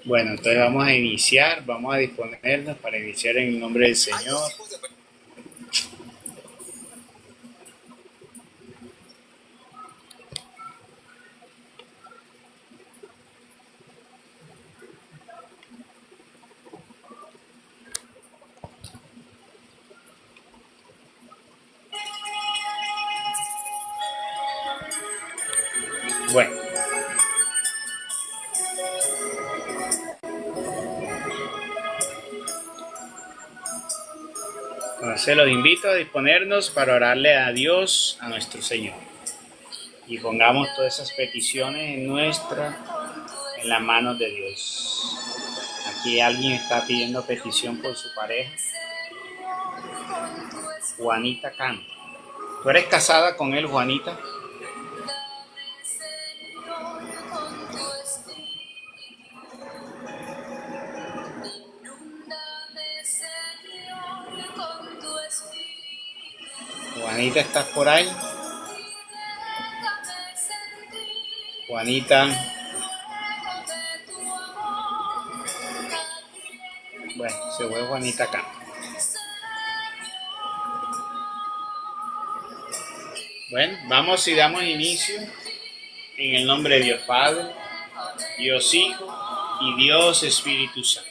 Bueno, entonces vamos a disponernos para iniciar en el nombre del Señor. Bueno, entonces los invito a disponernos para orarle a Dios, a nuestro Señor. Y pongamos todas esas peticiones en las manos de Dios. Aquí alguien está pidiendo petición por su pareja, Juanita Cano. ¿Tú eres casada con él, Juanita? Juanita, ¿estás por ahí? Juanita. Bueno, se fue Juanita Cano. Bueno, vamos y damos inicio en el nombre de Dios Padre, Dios Hijo y Dios Espíritu Santo.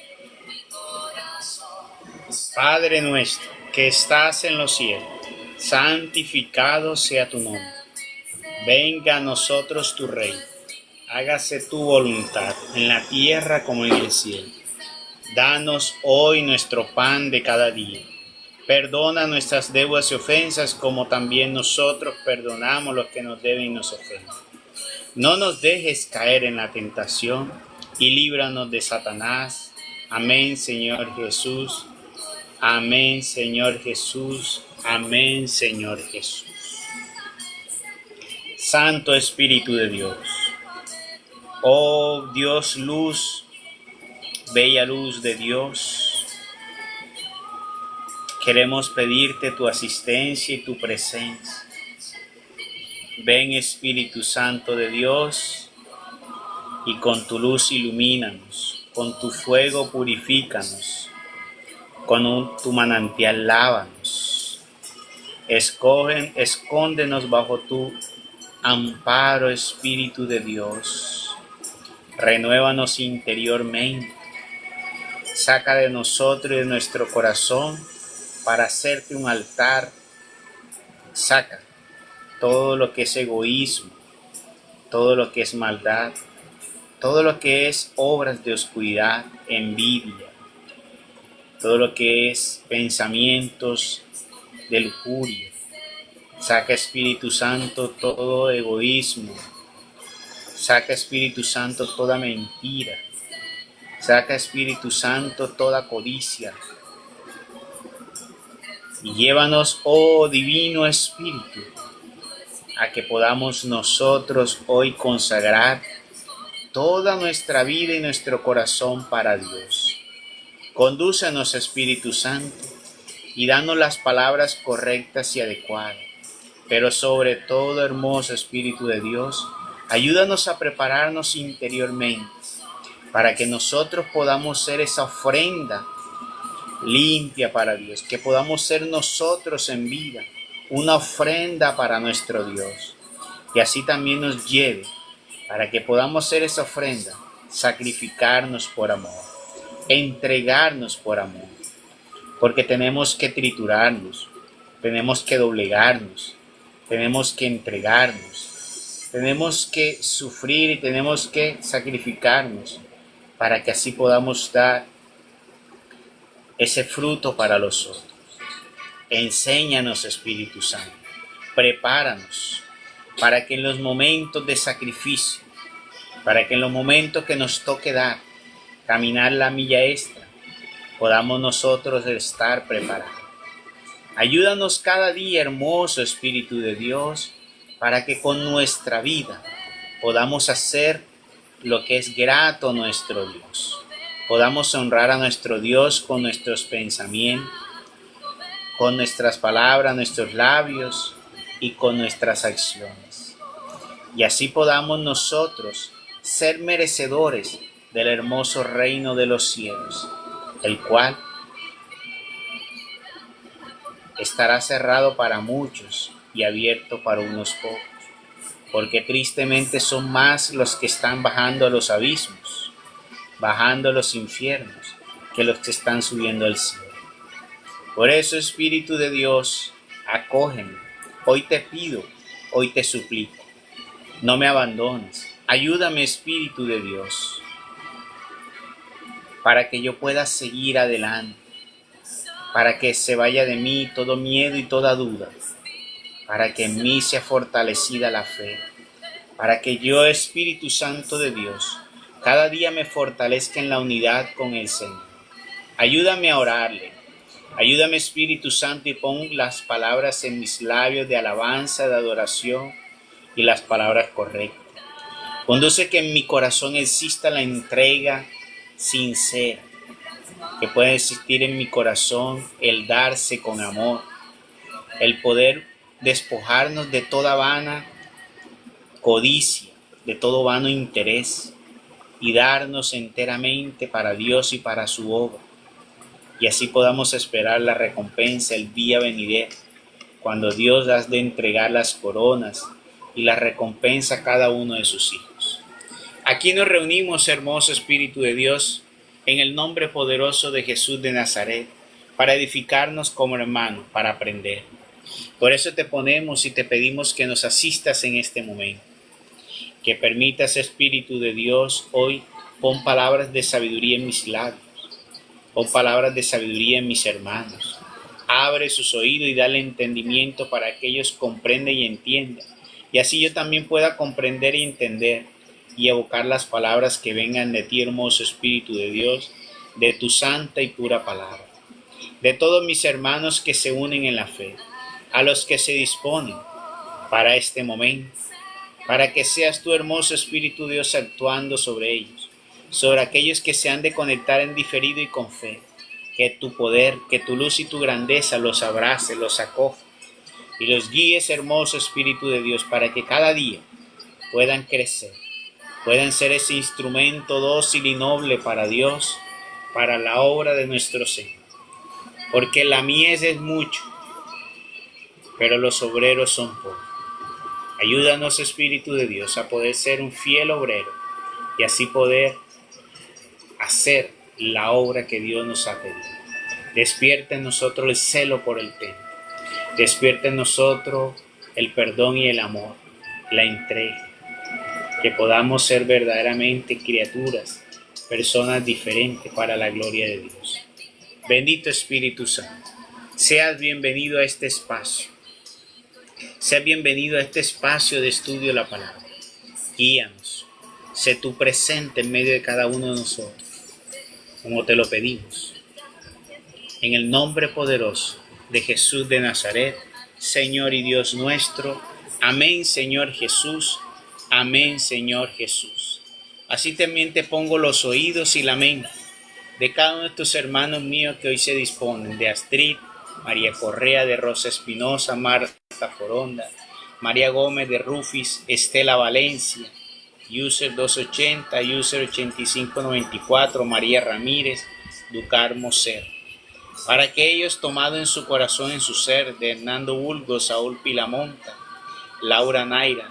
Padre nuestro que estás en los cielos, santificado sea tu nombre. Venga a nosotros tu reino. Hágase tu voluntad en la tierra como en el cielo. Danos hoy nuestro pan de cada día. Perdona nuestras deudas y ofensas como también nosotros perdonamos los que nos deben y nos ofenden. No nos dejes caer en la tentación y líbranos de Satanás. Amén, Señor Jesús. Amén, Señor Jesús. Amén, Señor Jesús. Santo Espíritu de Dios, oh Dios luz, bella luz de Dios, queremos pedirte tu asistencia y tu presencia. Ven, Espíritu Santo de Dios, y con tu luz ilumínanos, con tu fuego purifícanos, con tu manantial lávanos. Escóndenos bajo tu amparo, Espíritu de Dios. Renuévanos interiormente. Saca de nosotros y de nuestro corazón para hacerte un altar. Saca todo lo que es egoísmo, todo lo que es maldad, todo lo que es obras de oscuridad, envidia, todo lo que es pensamientos de lujuria. Saca, Espíritu Santo, todo egoísmo. Saca, Espíritu Santo, toda mentira. Saca, Espíritu Santo, toda codicia. Y llévanos, oh Divino Espíritu, a que podamos nosotros hoy consagrar toda nuestra vida y nuestro corazón para Dios. Condúcenos, Espíritu Santo, y danos las palabras correctas y adecuadas. Pero sobre todo, hermoso Espíritu de Dios, ayúdanos a prepararnos interiormente para que nosotros podamos ser esa ofrenda limpia para Dios, que podamos ser nosotros en vida una ofrenda para nuestro Dios, y así también nos lleve para que podamos ser esa ofrenda, sacrificarnos por amor, entregarnos por amor, porque tenemos que triturarnos, tenemos que doblegarnos, tenemos que entregarnos, tenemos que sufrir y tenemos que sacrificarnos para que así podamos dar ese fruto para los otros. Enséñanos, Espíritu Santo, prepáranos para que en los momentos de sacrificio, para que en los momentos que nos toque dar, caminar la milla extra, podamos nosotros estar preparados. Ayúdanos cada día, hermoso Espíritu de Dios, para que con nuestra vida podamos hacer lo que es grato a nuestro Dios. Podamos honrar a nuestro Dios con nuestros pensamientos, con nuestras palabras, nuestros labios y con nuestras acciones. Y así podamos nosotros ser merecedores del hermoso reino de los cielos, el cual estará cerrado para muchos y abierto para unos pocos, porque tristemente son más los que están bajando a los abismos, bajando a los infiernos, que los que están subiendo al cielo. Por eso, Espíritu de Dios, acógeme. Hoy te pido, hoy te suplico, no me abandones. Ayúdame, Espíritu de Dios, para que yo pueda seguir adelante, para que se vaya de mí todo miedo y toda duda, para que en mí sea fortalecida la fe, para que yo, Espíritu Santo de Dios, cada día me fortalezca en la unidad con el Señor. Ayúdame a orarle. Ayúdame, Espíritu Santo, y pon las palabras en mis labios de alabanza, de adoración y las palabras correctas. Conduce que en mi corazón exista la entrega sincera, que pueda existir en mi corazón el darse con amor, el poder despojarnos de toda vana codicia, de todo vano interés, y darnos enteramente para Dios y para su obra, y así podamos esperar la recompensa el día venidero, cuando Dios has de entregar las coronas y la recompensa a cada uno de sus hijos. Aquí nos reunimos, hermoso Espíritu de Dios, en el nombre poderoso de Jesús de Nazaret, para edificarnos como hermanos, para aprender. Por eso te ponemos y te pedimos que nos asistas en este momento, que permitas, Espíritu de Dios, hoy pon palabras de sabiduría en mis labios, pon palabras de sabiduría en mis hermanos. Abre sus oídos y dale entendimiento para que ellos comprendan y entiendan, y así yo también pueda comprender y entender y evocar las palabras que vengan de ti, hermoso Espíritu de Dios, de tu santa y pura palabra. De todos mis hermanos que se unen en la fe, a los que se disponen para este momento, para que seas tu hermoso Espíritu Dios actuando sobre ellos, sobre aquellos que se han de conectar en diferido y con fe, que tu poder, que tu luz y tu grandeza los abrace, los acoja y los guíes, hermoso Espíritu de Dios, para que cada día puedan crecer, puedan ser ese instrumento dócil y noble para Dios, para la obra de nuestro Señor. Porque la mies es mucho, pero los obreros son pocos. Ayúdanos, Espíritu de Dios, a poder ser un fiel obrero y así poder hacer la obra que Dios nos ha pedido. Despierta en nosotros el celo por el templo. Despierta en nosotros el perdón y el amor, la entrega. Que podamos ser verdaderamente criaturas, personas diferentes para la gloria de Dios. Bendito Espíritu Santo, seas bienvenido a este espacio. Seas bienvenido a este espacio de estudio de la palabra. Guíanos. Sé tú presente en medio de cada uno de nosotros, como te lo pedimos. En el nombre poderoso de Jesús de Nazaret, Señor y Dios nuestro. Amén, Señor Jesús. Amén, Señor Jesús. Así también te pongo los oídos y la mente de cada uno de tus hermanos míos que hoy se disponen, de Astrid, María Correa, de Rosa Espinosa, Marta Foronda, María Gómez de Rufis, Estela Valencia, User 280, User 8594, María Ramírez, Ducar Moser. Para que ellos, tomado en su corazón, en su ser, de Hernando Bulgo, Saúl Pilamonta, Laura Naira,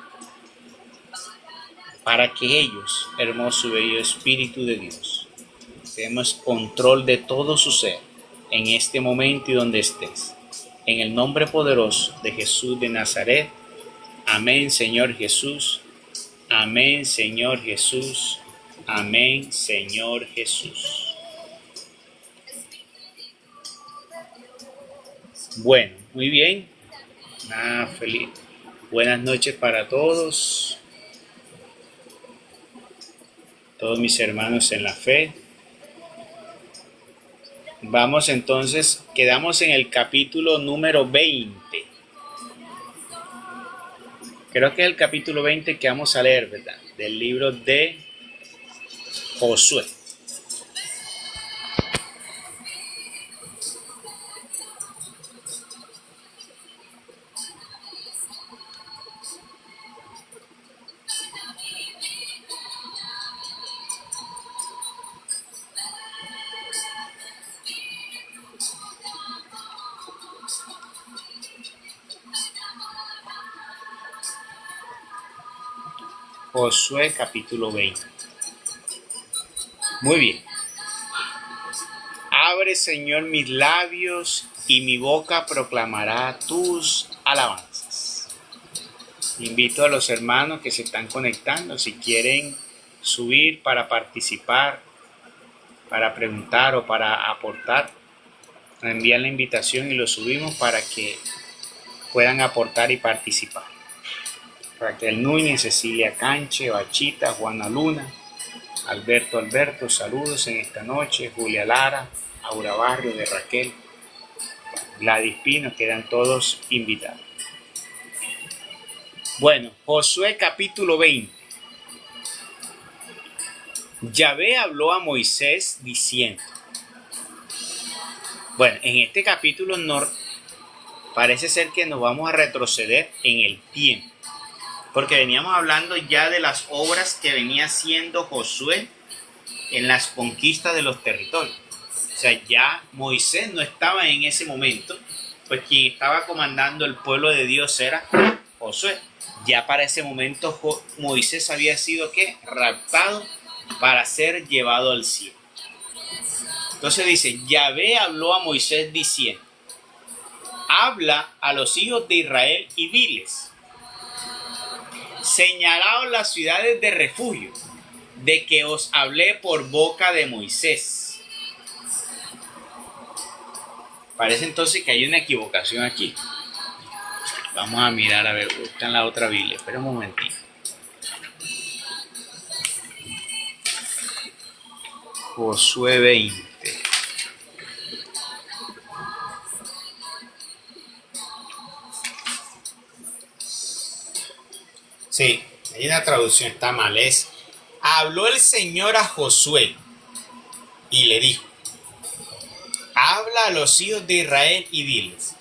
para que ellos, hermoso y bello Espíritu de Dios, tenemos control de todo su ser en este momento y donde estés. En el nombre poderoso de Jesús de Nazaret. Amén, Señor Jesús. Amén, Señor Jesús. Amén, Señor Jesús. Bueno, muy bien. Feliz. Buenas noches para todos mis hermanos en la fe. Vamos entonces, quedamos en el capítulo número 20. Creo que es el capítulo 20 que vamos a leer, ¿verdad? Del libro de Josué. Josué capítulo 20. Muy bien. Abre, Señor, mis labios y mi boca proclamará tus alabanzas. Invito a los hermanos que se están conectando, si quieren subir para participar, para preguntar o para aportar, nos envían la invitación y lo subimos para que puedan aportar y participar. Raquel Núñez, Cecilia Canche, Bachita, Juana Luna, Alberto, saludos en esta noche, Julia Lara, Aura Barrio de Raquel, Gladys Pino, quedan todos invitados. Bueno, Josué capítulo 20. Yahvé habló a Moisés diciendo. Bueno, en este capítulo parece ser que nos vamos a retroceder en el tiempo, porque veníamos hablando ya de las obras que venía haciendo Josué en las conquistas de los territorios. O sea, ya Moisés no estaba en ese momento, pues quien estaba comandando el pueblo de Dios era Josué. Ya para ese momento Moisés había sido raptado para ser llevado al cielo. Entonces dice, Yahvé habló a Moisés diciendo, habla a los hijos de Israel y diles, señalaos las ciudades de refugio, de que os hablé por boca de Moisés. Parece entonces que hay una equivocación aquí. Vamos a mirar, a ver, está en la otra Biblia. Espera un momentito. Josué 20. Sí, hay una traducción, está mal. Es, habló el Señor a Josué y le dijo, habla a los hijos de Israel y diles,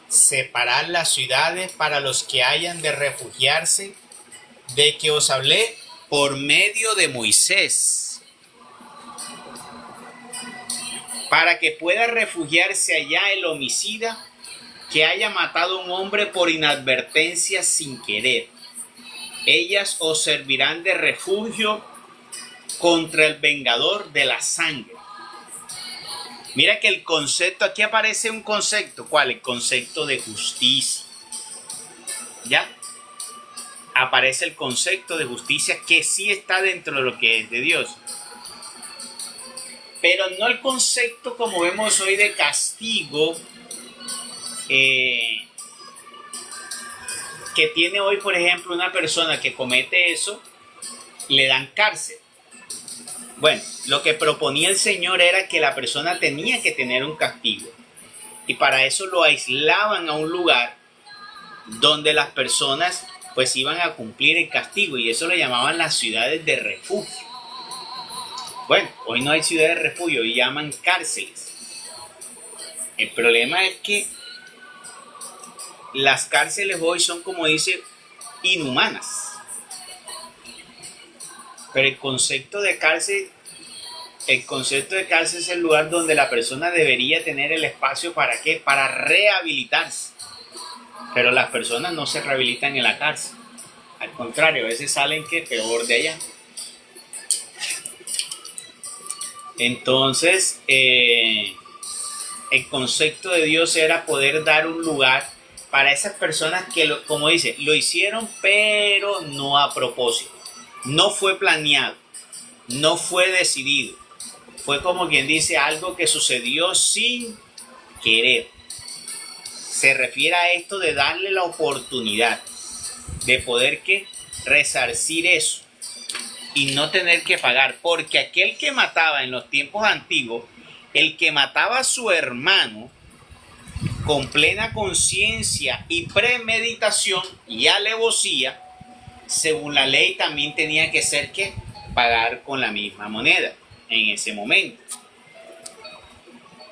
separad las ciudades para los que hayan de refugiarse, de que os hablé por medio de Moisés, para que pueda refugiarse allá el homicida que haya matado a un hombre por inadvertencia sin querer. Ellas os servirán de refugio contra el vengador de la sangre. Mira que el concepto, aquí aparece un concepto. ¿Cuál? El concepto de justicia. ¿Ya? Aparece el concepto de justicia que sí está dentro de lo que es de Dios. Pero no el concepto como vemos hoy de castigo que tiene hoy, por ejemplo, una persona que comete eso, le dan cárcel. Bueno, lo que proponía el Señor era que la persona tenía que tener un castigo. Y para eso lo aislaban a un lugar donde las personas pues iban a cumplir el castigo. Y eso le llamaban las ciudades de refugio. Bueno, hoy no hay ciudades de refugio, hoy llaman cárceles. El problema es que las cárceles hoy son, como dice, inhumanas. Pero el concepto de cárcel es el lugar donde la persona debería tener el espacio ¿para qué? Para rehabilitarse. Pero las personas no se rehabilitan en la cárcel. Al contrario, a veces salen peor de allá. Entonces, el concepto de Dios era poder dar un lugar para esas personas que, como dice, lo hicieron, pero no a propósito. No fue planeado, no fue decidido. Fue como quien dice algo que sucedió sin querer. Se refiere a esto de darle la oportunidad de poder resarcir eso y no tener que pagar. Porque aquel que mataba en los tiempos antiguos, el que mataba a su hermano, con plena conciencia y premeditación y alevosía, según la ley también tenía que ser pagar con la misma moneda en ese momento.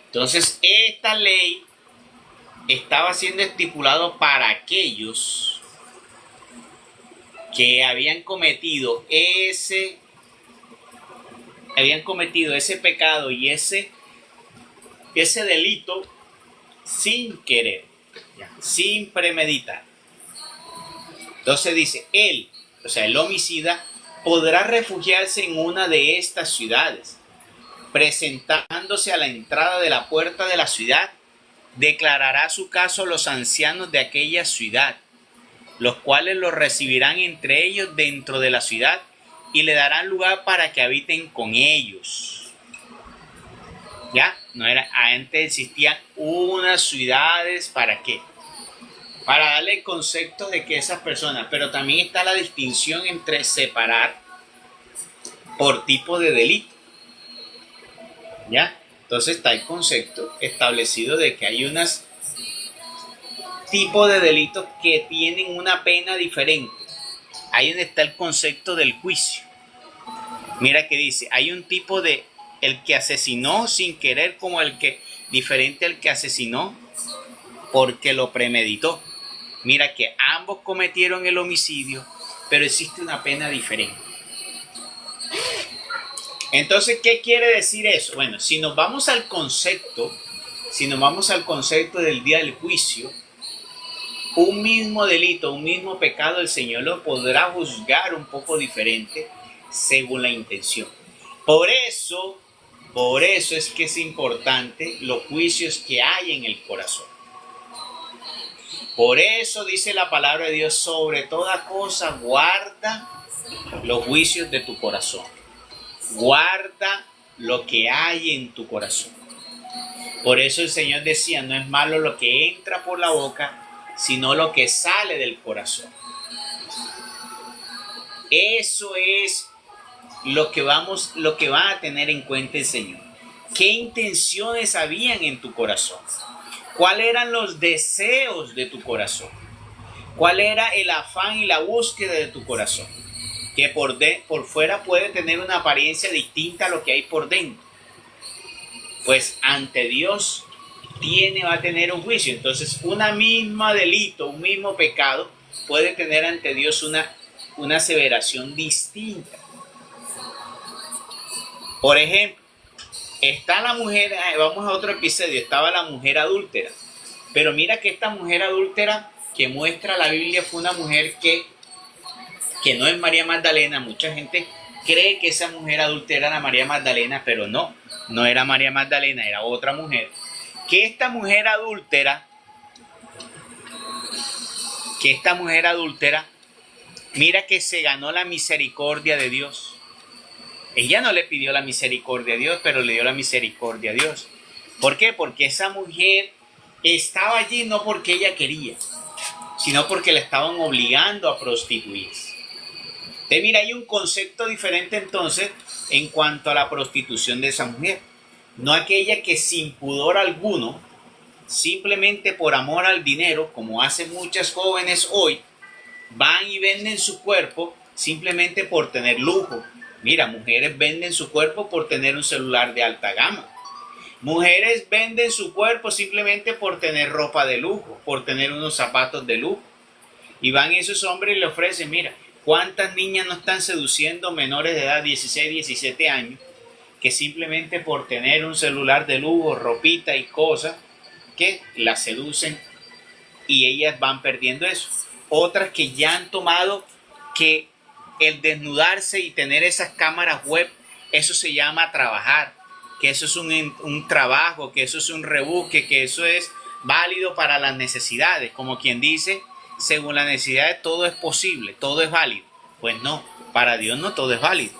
Entonces esta ley estaba siendo estipulado para aquellos que habían cometido ese pecado y ese delito sin querer, sin premeditar. Entonces dice, él, o sea, el homicida, podrá refugiarse en una de estas ciudades, presentándose a la entrada de la puerta de la ciudad, declarará su caso a los ancianos de aquella ciudad, los cuales lo recibirán entre ellos dentro de la ciudad y le darán lugar para que habiten con ellos. Ya, no era, antes existían unas ciudades, ¿para qué? Para darle el concepto de que esas personas, pero también está la distinción entre separar por tipo de delito. ¿Ya? Entonces está el concepto establecido de que hay unos tipos de delitos que tienen una pena diferente. Ahí donde está el concepto del juicio. Mira que dice, hay un tipo de el que asesinó sin querer como el que diferente al que asesinó porque lo premeditó. Mira que ambos cometieron el homicidio, pero existe una pena diferente. Entonces, ¿qué quiere decir eso? Bueno, si nos vamos al concepto del día del juicio, un mismo delito, un mismo pecado, el Señor lo podrá juzgar un poco diferente según la intención. Por eso es que es importante los juicios que hay en el corazón. Por eso dice la palabra de Dios, sobre toda cosa guarda los juicios de tu corazón. Guarda lo que hay en tu corazón. Por eso el Señor decía, no es malo lo que entra por la boca, sino lo que sale del corazón. Eso es lo que va a tener en cuenta el Señor. ¿Qué intenciones habían en tu corazón? ¿Cuáles eran los deseos de tu corazón? ¿Cuál era el afán y la búsqueda de tu corazón? Que por fuera puede tener una apariencia distinta a lo que hay por dentro. Pues ante Dios va a tener un juicio. Entonces, una misma delito, un mismo pecado, puede tener ante Dios una aseveración distinta. Por ejemplo, está la mujer, vamos a otro episodio, estaba la mujer adúltera. Pero mira que esta mujer adúltera que muestra la Biblia fue una mujer que no es María Magdalena. Mucha gente cree que esa mujer adúltera era María Magdalena, pero no era María Magdalena, era otra mujer. Que esta mujer adúltera, mira que se ganó la misericordia de Dios. Ella no le pidió la misericordia a Dios, pero le dio la misericordia a Dios. ¿Por qué? Porque esa mujer estaba allí no porque ella quería, sino porque la estaban obligando a prostituirse. Entonces, mira, hay un concepto diferente entonces en cuanto a la prostitución de esa mujer. No aquella que sin pudor alguno, simplemente por amor al dinero, como hacen muchas jóvenes hoy, van y venden su cuerpo simplemente por tener lujo. Mira, mujeres venden su cuerpo por tener un celular de alta gama. Mujeres venden su cuerpo simplemente por tener ropa de lujo, por tener unos zapatos de lujo. Y van esos hombres y le ofrecen, mira, ¿cuántas niñas no están seduciendo menores de edad, 16, 17 años, que simplemente por tener un celular de lujo, ropita y cosas, que las seducen y ellas van perdiendo eso? Otras que ya han tomado que el desnudarse y tener esas cámaras web, eso se llama trabajar, que eso es un trabajo, que eso es un rebusque, que eso es válido para las necesidades. Como quien dice, según las necesidades todo es posible, todo es válido. Pues no, para Dios no todo es válido.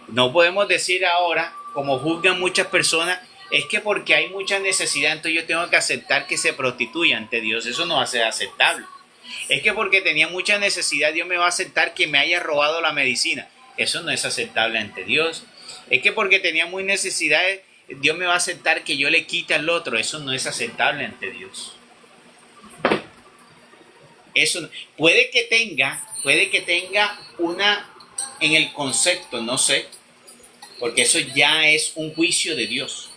No podemos decir ahora, como juzgan muchas personas, es que porque hay mucha necesidad, entonces yo tengo que aceptar que se prostituya. Ante Dios eso no va a ser aceptable. Es que porque tenía mucha necesidad, Dios me va a aceptar que me haya robado la medicina. Eso no es aceptable ante Dios. Es que porque tenía muy necesidad, Dios me va a aceptar que yo le quite al otro. Eso no es aceptable ante Dios. Eso puede que tenga una en el concepto, no sé, porque eso ya es un juicio de Dios.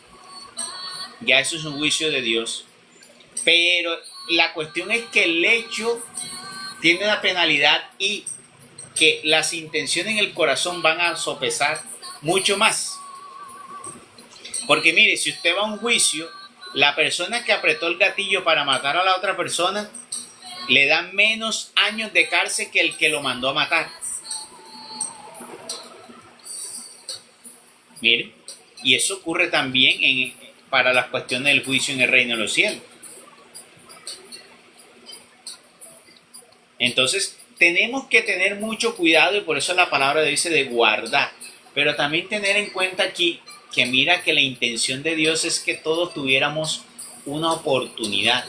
Ya eso es un juicio de Dios. Pero la cuestión es que el hecho tiene una penalidad y que las intenciones en el corazón van a sopesar mucho más. Porque mire, si usted va a un juicio, la persona que apretó el gatillo para matar a la otra persona le dan menos años de cárcel que el que lo mandó a matar. Miren, y eso ocurre también para las cuestiones del juicio en el reino de los cielos. Entonces, tenemos que tener mucho cuidado y por eso la palabra dice de guardar. Pero también tener en cuenta aquí que mira que la intención de Dios es que todos tuviéramos una oportunidad.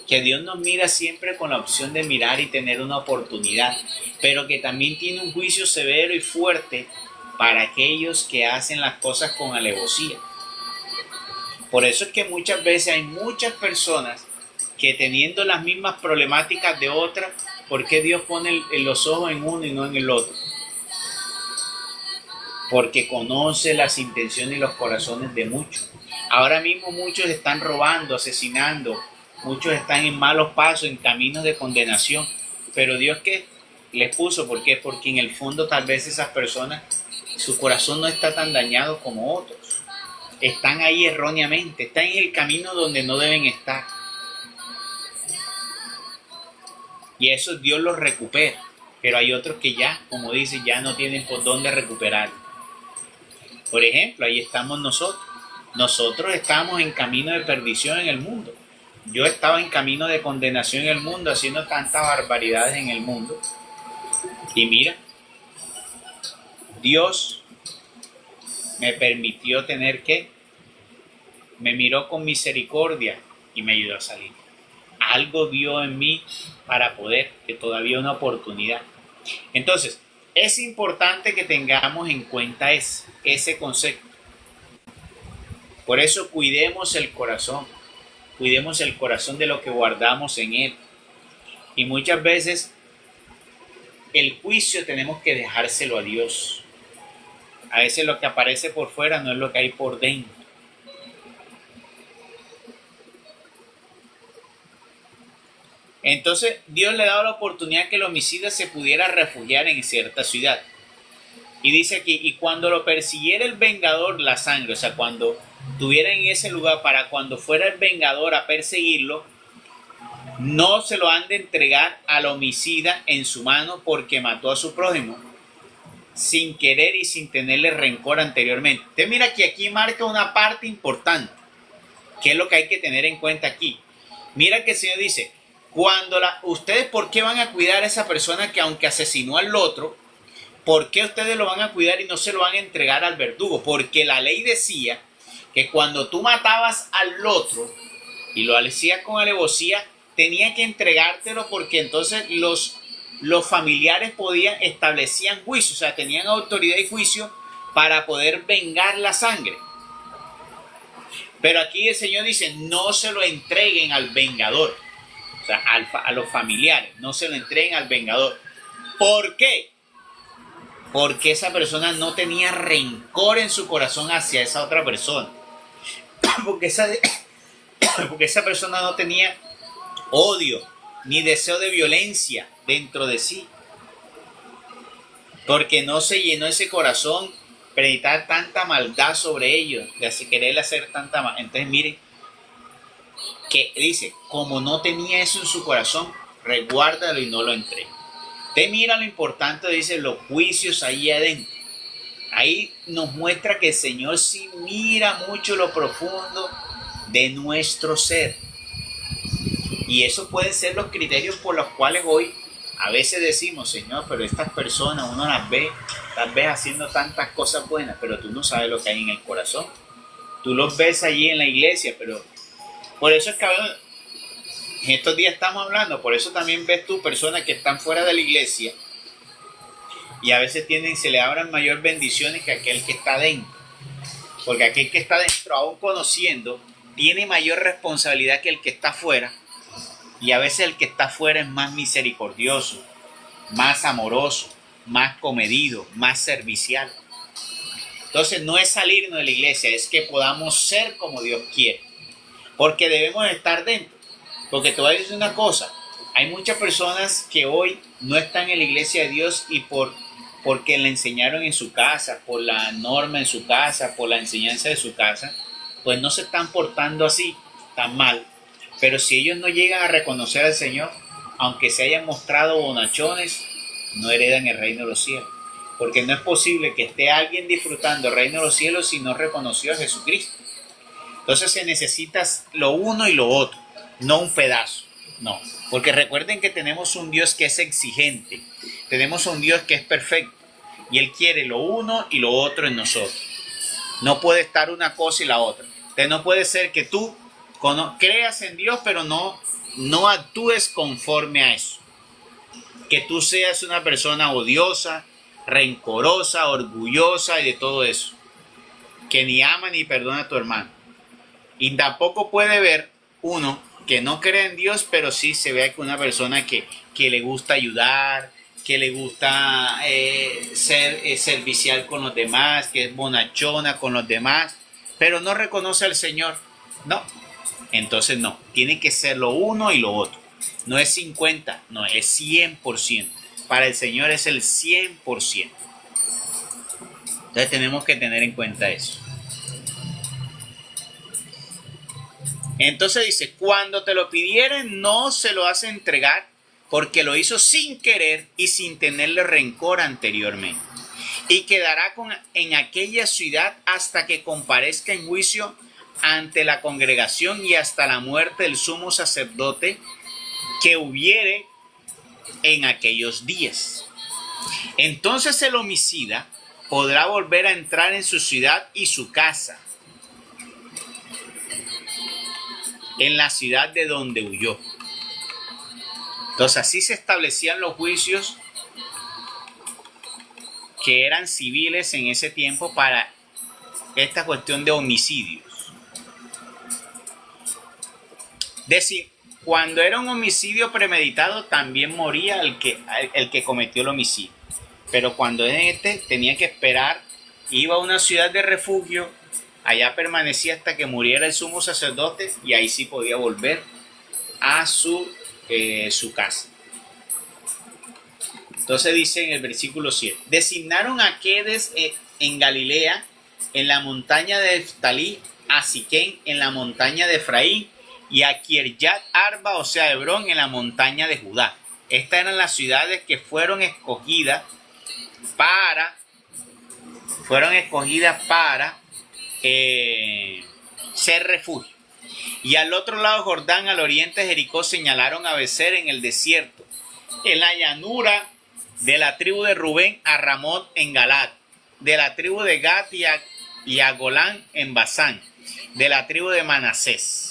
Que Dios nos mira siempre con la opción de mirar y tener una oportunidad, pero que también tiene un juicio severo y fuerte para aquellos que hacen las cosas con alevosía. Por eso es que muchas veces hay muchas personas que teniendo las mismas problemáticas de otras, ¿por qué Dios pone los ojos en uno y no en el otro? Porque conoce las intenciones y los corazones de muchos. Ahora mismo muchos están robando, asesinando, muchos están en malos pasos, en caminos de condenación. Pero Dios, ¿qué les puso? ¿Por qué? Porque en el fondo tal vez esas personas, su corazón no está tan dañado como otros. Están ahí erróneamente, están en el camino donde no deben estar. Y eso Dios los recupera. Pero hay otros que ya, como dice, ya no tienen por dónde recuperar. Por ejemplo, ahí estamos nosotros. Nosotros estábamos en camino de perdición en el mundo. Yo estaba en camino de condenación en el mundo, haciendo tantas barbaridades en el mundo. Y mira, Dios me permitió me miró con misericordia y me ayudó a salir. Algo vio en mí para poder, que todavía una oportunidad. Entonces, es importante que tengamos en cuenta ese concepto. Por eso cuidemos el corazón de lo que guardamos en él. Y muchas veces el juicio tenemos que dejárselo a Dios. A veces lo que aparece por fuera no es lo que hay por dentro. Entonces Dios le ha dado la oportunidad que el homicida se pudiera refugiar en cierta ciudad. Y dice aquí, y cuando lo persiguiera el vengador la sangre, o sea, cuando estuviera en ese lugar, para cuando fuera el vengador a perseguirlo, no se lo han de entregar al homicida en su mano porque mató a su prójimo, sin querer y sin tenerle rencor anteriormente. Usted mira que aquí marca una parte importante, que es lo que hay que tener en cuenta aquí. Mira que el Señor dice, ustedes ¿por qué van a cuidar a esa persona que aunque asesinó al otro, ¿por qué ustedes lo van a cuidar y no se lo van a entregar al verdugo? Porque la ley decía que cuando tú matabas al otro y lo hacías con alevosía, tenía que entregártelo porque entonces los familiares establecían juicio, o sea, tenían autoridad y juicio para poder vengar la sangre. Pero aquí el Señor dice, no se lo entreguen al vengador, o sea, a los familiares, no se lo entreguen al vengador. ¿Por qué? Porque esa persona no tenía rencor en su corazón hacia esa otra persona. Porque esa persona no tenía odio ni deseo de violencia dentro de sí. Porque no se llenó ese corazón predicar tanta maldad sobre ellos, de querer hacer tanta maldad. Entonces miren, que dice, como no tenía eso en su corazón, reguárdalo y no lo entregue. Usted mira lo importante, dice, los juicios ahí adentro. Ahí nos muestra que el Señor sí mira mucho lo profundo de nuestro ser. Y esos pueden ser los criterios por los cuales hoy a veces decimos, Señor, pero estas personas uno las ve, tal vez haciendo tantas cosas buenas, pero tú no sabes lo que hay en el corazón. Tú los ves allí en la iglesia, pero por eso es que en estos días estamos hablando, por eso también ves tú personas que están fuera de la iglesia y a veces se le abran mayor bendiciones que aquel que está dentro. Porque aquel que está dentro, aún conociendo, tiene mayor responsabilidad que el que está afuera. Y a veces el que está afuera es más misericordioso, más amoroso, más comedido, más servicial. Entonces no es salirnos de la iglesia, es que podamos ser como Dios quiere. Porque debemos estar dentro. Porque te voy a decir una cosa, hay muchas personas que hoy no están en la iglesia de Dios y porque le enseñaron en su casa, por la norma en su casa, por la enseñanza de su casa, pues no se están portando así, tan mal. Pero si ellos no llegan a reconocer al Señor, aunque se hayan mostrado bonachones, no heredan el reino de los cielos. Porque no es posible que esté alguien disfrutando el reino de los cielos si no reconoció a Jesucristo. Entonces se necesita lo uno y lo otro, no un pedazo, no. Porque recuerden que tenemos un Dios que es exigente, tenemos un Dios que es perfecto y Él quiere lo uno y lo otro en nosotros. No puede estar una cosa y la otra. Entonces no puede ser que tú creas en Dios pero no actúes conforme a eso. Que tú seas una persona odiosa, rencorosa, orgullosa y de todo eso. Que ni ama ni perdona a tu hermano. Y tampoco puede ver uno que no cree en Dios, pero sí se ve que una persona que le gusta ayudar, que le gusta ser servicial con los demás, que es bonachona con los demás, pero no reconoce al Señor. No, entonces no, tiene que ser lo uno y lo otro. No es 50, no, es 100%. Para el Señor es el 100%. Entonces tenemos que tener en cuenta eso. Entonces dice, cuando te lo pidieren, no se lo has entregar, porque lo hizo sin querer y sin tenerle rencor anteriormente. Y quedará en aquella ciudad hasta que comparezca en juicio ante la congregación y hasta la muerte del sumo sacerdote que hubiere en aquellos días. Entonces el homicida podrá volver a entrar en su ciudad y su casa, en la ciudad de donde huyó. Entonces así se establecían los juicios que eran civiles en ese tiempo para esta cuestión de homicidios. Es decir, cuando era un homicidio premeditado también moría el que cometió el homicidio. Pero cuando tenía que esperar, iba a una ciudad de refugio, allá permanecía hasta que muriera el sumo sacerdote y ahí sí podía volver a su casa. Entonces dice en el versículo 7, designaron a Quedes en Galilea, en la montaña de Neftalí, a Siquén en la montaña de Efraín y a Kiriat Arba, o sea, Hebrón, en la montaña de Judá. Estas eran las ciudades que fueron escogidas para ser refugio. Y al otro lado Jordán, al oriente de Jericó, señalaron a Becer en el desierto, en la llanura de la tribu de Rubén a Ramot en Galat, de la tribu de Gat y a Golán en Basán, de la tribu de Manasés.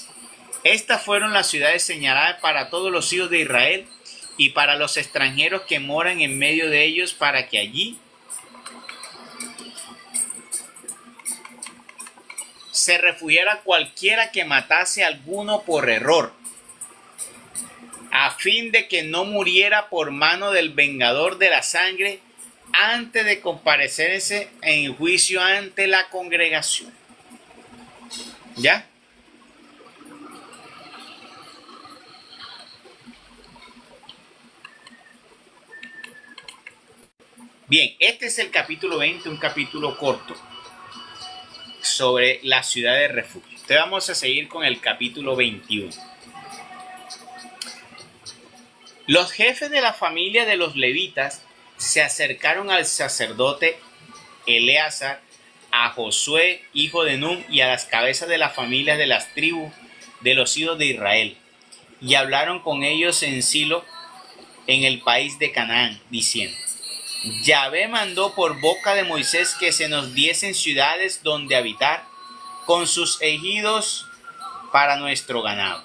Estas fueron las ciudades señaladas para todos los hijos de Israel y para los extranjeros que moran en medio de ellos, para que allí se refugiara cualquiera que matase a alguno por error, a fin de que no muriera por mano del vengador de la sangre antes de comparecerse en juicio ante la congregación. ¿Ya? Bien, este es el capítulo 20, un capítulo corto sobre la ciudad de refugio. Entonces vamos a seguir con el capítulo 21. Los jefes de la familia de los levitas se acercaron al sacerdote Eleazar, a Josué, hijo de Nun, y a las cabezas de las familias de las tribus de los hijos de Israel, y hablaron con ellos en Silo, en el país de Canaán, diciendo: Yahvé mandó por boca de Moisés que se nos diesen ciudades donde habitar, con sus ejidos para nuestro ganado.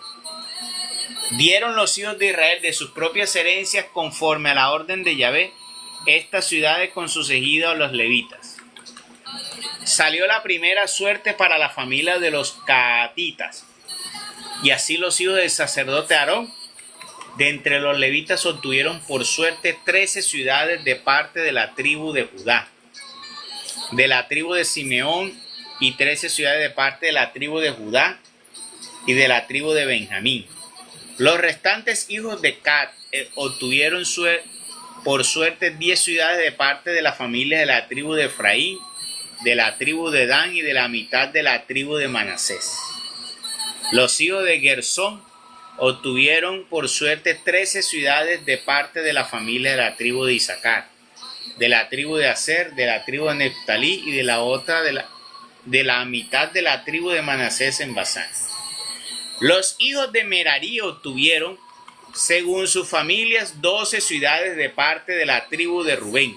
Dieron los hijos de Israel de sus propias herencias, conforme a la orden de Yahvé, estas ciudades con sus ejidos a los levitas. Salió la primera suerte para la familia de los Cahatitas, y así los hijos del sacerdote Aarón de entre los levitas obtuvieron por suerte 13 ciudades de parte de la tribu de Judá, de la tribu de Simeón, y 13 ciudades de parte de la tribu de Judá y de la tribu de Benjamín. Los restantes hijos de Gad obtuvieron por suerte 10 ciudades de parte de la familia de la tribu de Efraín, de la tribu de Dan y de la mitad de la tribu de Manasés. Los hijos de Gersón obtuvieron por suerte 13 ciudades de parte de la familia de la tribu de Isaacar, de la tribu de Aser, de la tribu de Neftalí y de la otra de la mitad de la tribu de Manasés en Basán. Los hijos de Merarí obtuvieron, según sus familias, 12 ciudades de parte de la tribu de Rubén,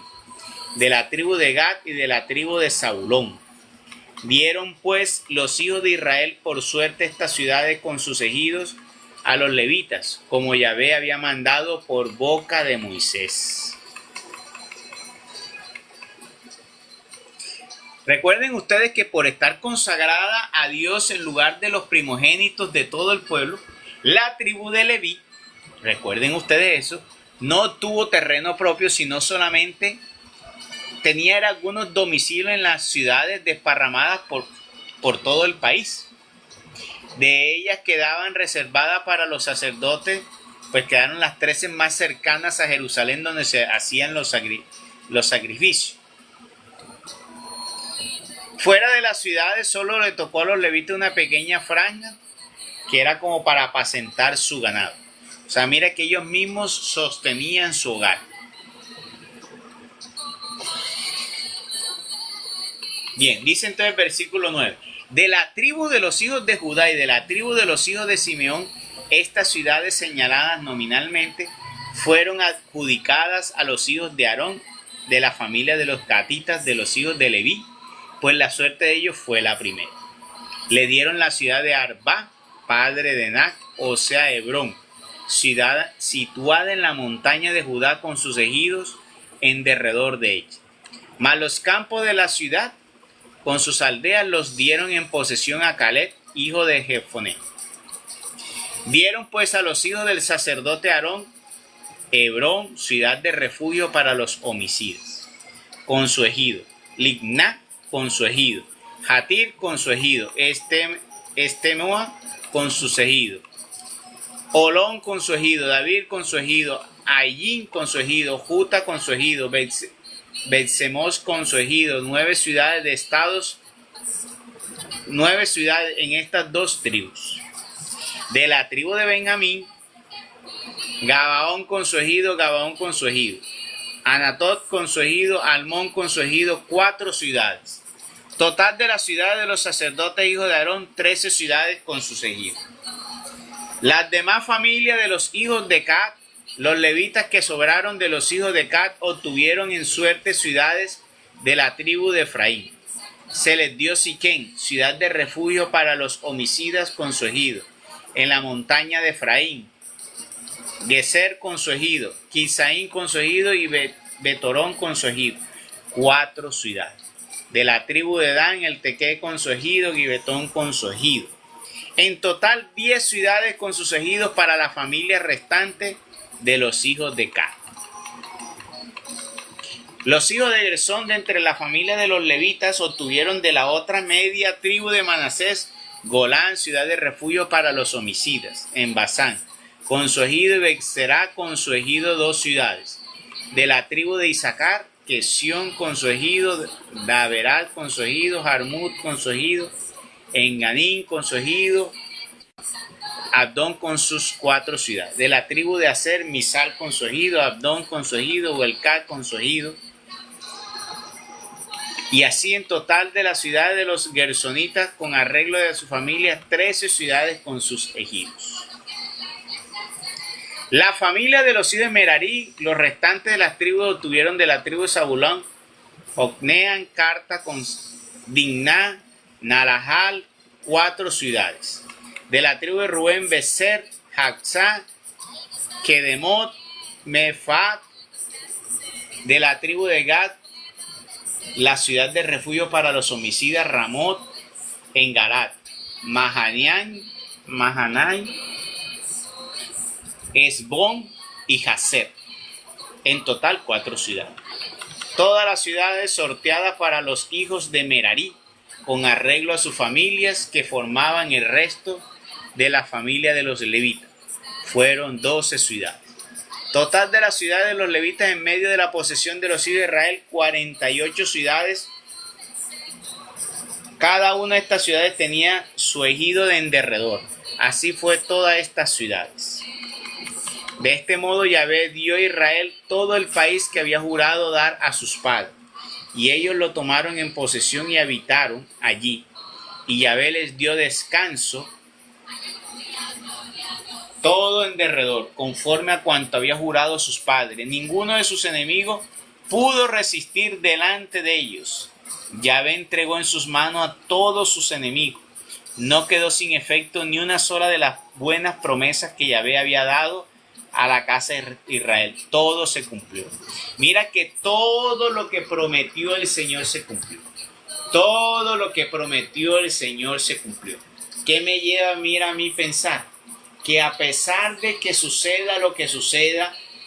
de la tribu de Gad y de la tribu de Zabulón. Dieron pues los hijos de Israel por suerte estas ciudades con sus ejidos a los levitas, como Yahvé había mandado por boca de Moisés. Recuerden ustedes que por estar consagrada a Dios en lugar de los primogénitos de todo el pueblo, la tribu de Leví, recuerden ustedes eso, no tuvo terreno propio, sino solamente tenía algunos domicilios en las ciudades desparramadas por todo el país. De ellas quedaban reservadas para los sacerdotes, pues quedaron las 13 más cercanas a Jerusalén, donde se hacían los sacrificios. Fuera de las ciudades solo le tocó a los levitas una pequeña franja que era como para apacentar su ganado. O sea, mira que ellos mismos sostenían su hogar. Bien, dice entonces el versículo 9. De la tribu de los hijos de Judá y de la tribu de los hijos de Simeón, estas ciudades señaladas nominalmente fueron adjudicadas a los hijos de Aarón, de la familia de los catitas, de los hijos de Leví, pues la suerte de ellos fue la primera. Le dieron la ciudad de Arba, padre de Nac, o sea Hebrón, ciudad situada en la montaña de Judá con sus ejidos en derredor de ella. Mas los campos de la ciudad con sus aldeas los dieron en posesión a Caleb, hijo de Jefoné. Dieron pues a los hijos del sacerdote Aarón Hebrón, ciudad de refugio para los homicidas, con su ejido, Libná con su ejido, Jatir con su ejido, Estemoa con su ejido, Olón con su ejido, David con su ejido, Ayín con su ejido, Juta con su ejido, Bet-Semoz con su ejido, 9 ciudades de estados, 9 ciudades en estas dos tribus. De la tribu de Benjamín, Gabaón con su ejido, Gabaón con su ejido, Anatot con su ejido, Almón con su ejido, 4 ciudades. Total de las ciudades de los sacerdotes hijos de Aarón, 13 ciudades con sus ejidos. Las demás familias de los hijos de Gad, los levitas que sobraron de los hijos de Gad, obtuvieron en suerte ciudades de la tribu de Efraín. Se les dio Siquén, ciudad de refugio para los homicidas con su ejido, en la montaña de Efraín. Geser con su ejido, Kisaín con su ejido y Betorón con su ejido, 4 ciudades. De la tribu de Dan, el Tequé con su ejido, Gibetón con su ejido. En total 10 ciudades con sus ejidos para la familia restante de los hijos de Gad. Los hijos de Gersón de entre la familia de los levitas obtuvieron de la otra media tribu de Manasés, Golán, ciudad de refugio para los homicidas, en Basán, con su ejido, y Bexerá con su ejido, 2 ciudades. De la tribu de Isaacar, Quesión con su ejido, Daberat con su ejido, Jarmut con su ejido, Enganín con su ejido, Abdón con sus 4 ciudades. De la tribu de Aser, Misal con su ejido, Abdón con su ejido, Huelcat con su ejido. Y así en total de las ciudades de los gersonitas, con arreglo de su familia, 13 ciudades con sus ejidos. La familia de los hijos de Merarí, los restantes de las tribus obtuvieron de la tribu de Zabulón, Ocnean, Carta, con Dimná, Nalahal, 4 ciudades. De la tribu de Rubén, Beser, Jaxá, Kedemot, Mefat. De la tribu de Gad, la ciudad de refugio para los homicidas, Ramot, en Galat, Mahanai, Esbón y Jazer. En total 4 ciudades. Todas las ciudades sorteadas para los hijos de Merarí, con arreglo a sus familias que formaban el resto de la familia de los levitas. Fueron 12 ciudades. Total de las ciudades de los levitas en medio de la posesión de los hijos de Israel, 48 ciudades. Cada una de estas ciudades tenía su ejido en derredor, Así fue todas estas ciudades. De este modo Yahvé dio a Israel todo el país que había jurado dar a sus padres, y ellos lo tomaron en posesión y habitaron allí. Y Yahvé les dio descanso todo en derredor, conforme a cuanto había jurado a sus padres. Ninguno de sus enemigos pudo resistir delante de ellos. Yahvé entregó en sus manos a todos sus enemigos. No quedó sin efecto ni una sola de las buenas promesas que Yahvé había dado a la casa de Israel. Todo se cumplió. Mira que todo lo que prometió el Señor se cumplió. Todo lo que prometió el Señor se cumplió. ¿Qué me lleva a mí pensar? Que a pesar de que suceda,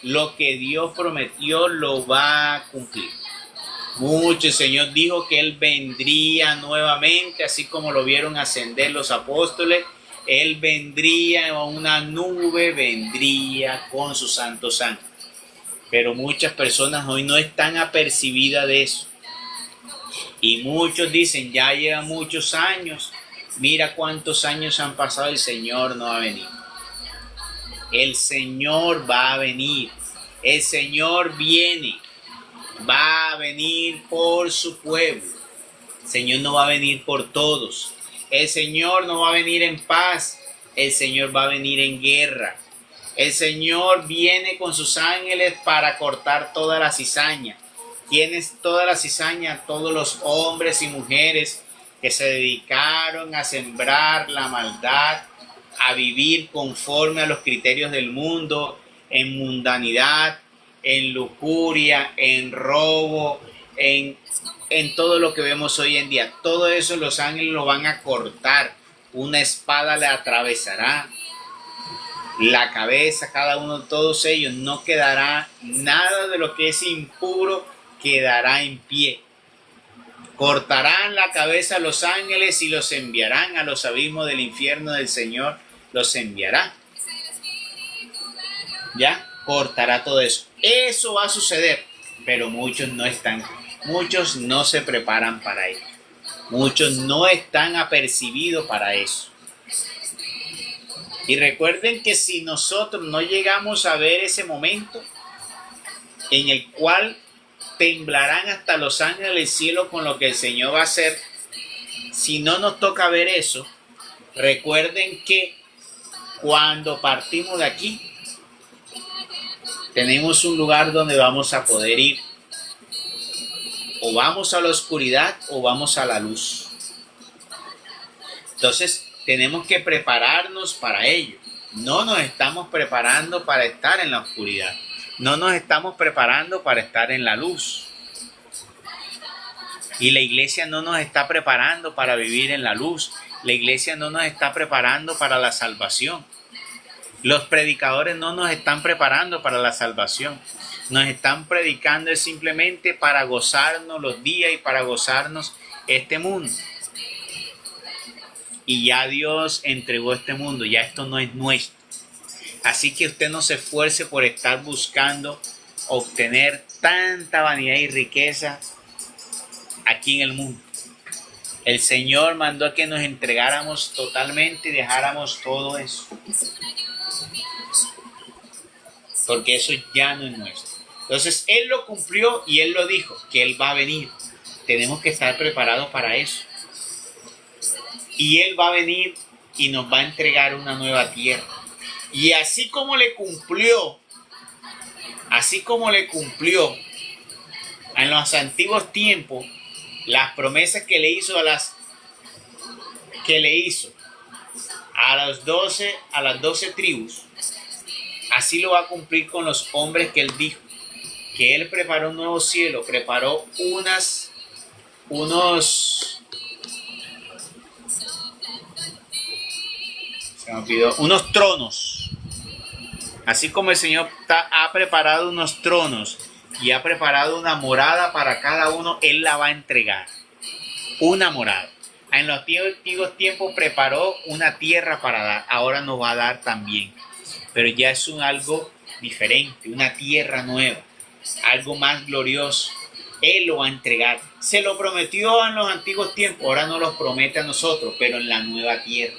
lo que Dios prometió lo va a cumplir. El Señor dijo que Él vendría nuevamente, así como lo vieron ascender los apóstoles. Él vendría en una nube, vendría con sus santos ángeles. Pero muchas personas hoy no están apercibidas de eso. Y muchos dicen, ya llevan muchos años, mira cuántos años han pasado, el Señor no ha venido. El Señor va a venir, el Señor viene, va a venir por su pueblo. El Señor no va a venir por todos. El Señor no va a venir en paz, el Señor va a venir en guerra. El Señor viene con sus ángeles para cortar toda la cizaña. ¿Quiénes toda la cizaña? Todos los hombres y mujeres que se dedicaron a sembrar la maldad, a vivir conforme a los criterios del mundo, en mundanidad, en lujuria, en robo, en todo lo que vemos hoy en día. Todo eso los ángeles lo van a cortar. Una espada le atravesará la cabeza, cada uno de todos ellos. No quedará nada de lo que es impuro, quedará en pie. Cortarán la cabeza a los ángeles y los enviarán a los abismos del infierno del Señor. Los enviará. Ya, cortará todo eso. Eso va a suceder, pero muchos no se preparan para ello. Muchos no están apercibidos para eso. Y recuerden que si nosotros no llegamos a ver ese momento en el cual temblarán hasta los ángeles del cielo con lo que el Señor va a hacer, si no nos toca ver eso, recuerden que cuando partimos de aquí, tenemos un lugar donde vamos a poder ir. O vamos a la oscuridad o vamos a la luz. Entonces, tenemos que prepararnos para ello. No nos estamos preparando para estar en la oscuridad. No nos estamos preparando para estar en la luz. Y la iglesia no nos está preparando para vivir en la luz. La iglesia no nos está preparando para la salvación. Los predicadores no nos están preparando para la salvación. Nos están predicando simplemente para gozarnos los días y para gozarnos este mundo. Y ya Dios entregó este mundo, ya esto no es nuestro. Así que usted no se esfuerce por estar buscando obtener tanta vanidad y riqueza aquí en el mundo. El Señor mandó a que nos entregáramos totalmente y dejáramos todo eso. Porque eso ya no es nuestro. Entonces Él lo cumplió y Él lo dijo, que Él va a venir. Tenemos que estar preparados para eso. Y Él va a venir y nos va a entregar una nueva tierra. Y así como le cumplió en los antiguos tiempos, las promesas que le hizo a las las 12 tribus, así lo va a cumplir con los hombres que Él dijo. Que Él preparó un nuevo cielo, preparó unos tronos. Así como el Señor ha preparado unos tronos y ha preparado una morada para cada uno, Él la va a entregar. Una morada. En los antiguos tiempos preparó una tierra para dar, ahora nos va a dar también. Pero ya es algo diferente, una tierra nueva, algo más glorioso. Él lo va a entregar. Se lo prometió en los antiguos tiempos, ahora nos lo promete a nosotros, pero en la nueva tierra.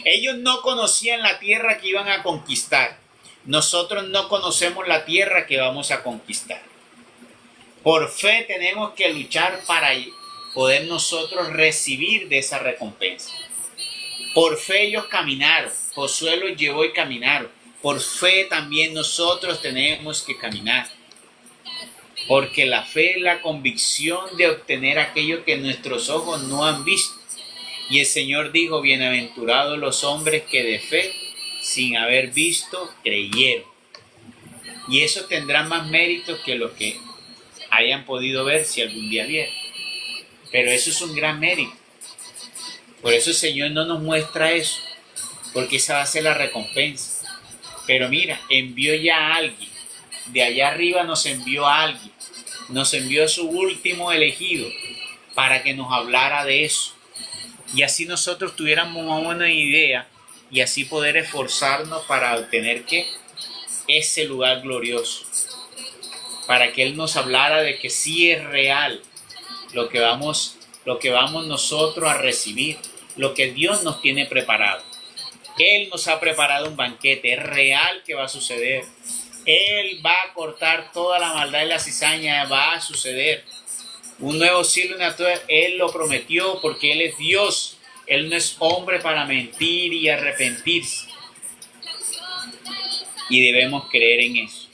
Ellos no conocían la tierra que iban a conquistar. Nosotros no conocemos la tierra que vamos a conquistar. Por fe tenemos que luchar para poder nosotros recibir de esa recompensa. Por fe ellos caminaron, Josué los llevó y caminaron. Por fe también nosotros tenemos que caminar. Porque la fe es la convicción de obtener aquello que nuestros ojos no han visto. Y el Señor dijo, bienaventurados los hombres que de fe, sin haber visto, creyeron. Y eso tendrá más méritos que los que hayan podido ver si algún día vieron. Pero eso es un gran mérito. Por eso el Señor no nos muestra eso, porque esa va a ser la recompensa. Pero mira, envió ya a alguien. De allá arriba nos envió a alguien. Nos envió a su último elegido para que nos hablara de eso. Y así nosotros tuviéramos una buena idea y así poder esforzarnos para obtener ¿qué? Ese lugar glorioso. Para que Él nos hablara de que sí es real lo que vamos nosotros a recibir, lo que Dios nos tiene preparado. Él nos ha preparado un banquete, es real que va a suceder. Él va a cortar toda la maldad y la cizaña, va a suceder. Un nuevo cielo y una tierra, Él lo prometió porque Él es Dios. Él no es hombre para mentir y arrepentirse. Y debemos creer en eso.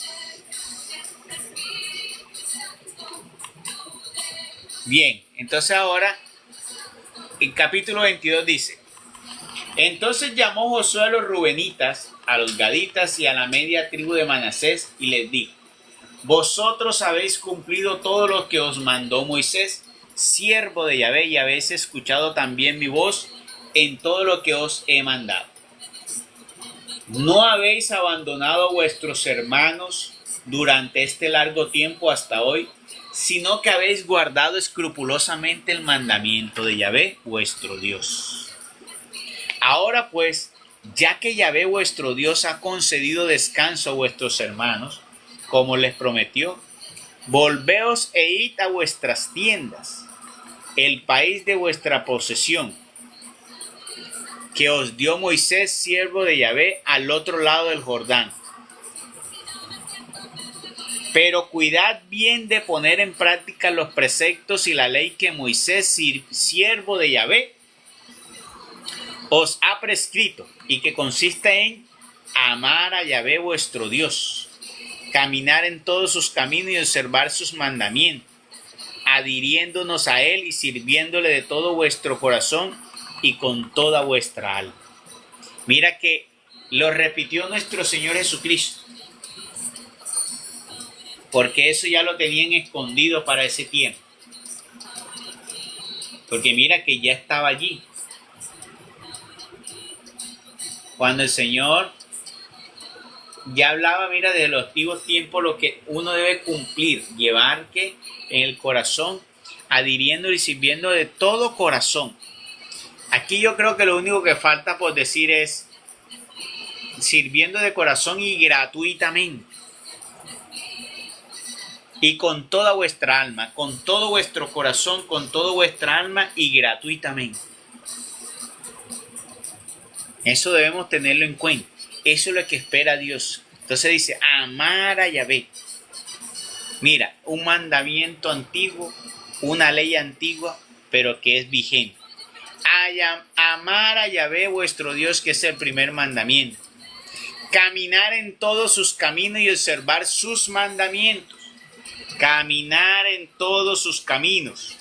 Bien, entonces ahora el capítulo 22 dice: entonces llamó Josué a los rubenitas, a los gaditas y a la media tribu de Manasés y les dijo: vosotros habéis cumplido todo lo que os mandó Moisés, siervo de Yahvé, y habéis escuchado también mi voz en todo lo que os he mandado. No habéis abandonado a vuestros hermanos durante este largo tiempo hasta hoy, sino que habéis guardado escrupulosamente el mandamiento de Yahvé, vuestro Dios. Ahora pues, ya que Yahvé vuestro Dios ha concedido descanso a vuestros hermanos, como les prometió, volveos e id a vuestras tiendas, el país de vuestra posesión, que os dio Moisés, siervo de Yahvé, al otro lado del Jordán. Pero cuidad bien de poner en práctica los preceptos y la ley que Moisés, siervo de Yahvé, os ha prescrito, y que consiste en amar a Yahvé vuestro Dios, caminar en todos sus caminos y observar sus mandamientos, adhiriéndonos a Él y sirviéndole de todo vuestro corazón y con toda vuestra alma. Mira que lo repitió nuestro Señor Jesucristo, porque eso ya lo tenían escondido para ese tiempo. Porque mira que ya estaba allí. Cuando el Señor ya hablaba, mira, de los antiguos tiempos, lo que uno debe cumplir, llevar que en el corazón, adhiriendo y sirviendo de todo corazón. Aquí yo creo que lo único que falta por decir es sirviendo de corazón y gratuitamente. Y con toda vuestra alma, con todo vuestro corazón, con toda vuestra alma y gratuitamente. Eso debemos tenerlo en cuenta. Eso es lo que espera Dios. Entonces dice, amar a Yahvé. Mira, un mandamiento antiguo, una ley antigua, pero que es vigente. Amar a Yahvé vuestro Dios, que es el primer mandamiento. Caminar en todos sus caminos y observar sus mandamientos. Caminar en todos sus caminos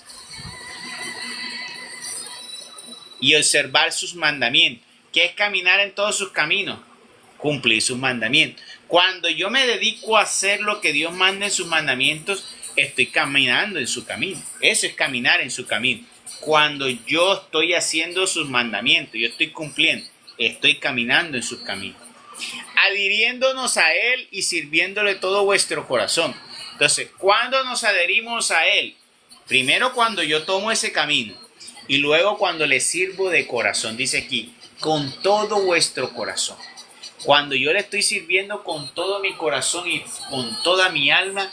y observar sus mandamientos. ¿Qué es caminar en todos sus caminos? Cumplir sus mandamientos. Cuando yo me dedico a hacer lo que Dios manda en sus mandamientos, estoy caminando en su camino. Eso es caminar en su camino. Cuando yo estoy haciendo sus mandamientos, yo estoy cumpliendo, estoy caminando en sus caminos. Adhiriéndonos a Él y sirviéndole todo vuestro corazón. Entonces, ¿cuándo nos adherimos a Él? Primero cuando yo tomo ese camino y luego cuando le sirvo de corazón. Dice aquí, con todo vuestro corazón. Cuando yo le estoy sirviendo con todo mi corazón y con toda mi alma,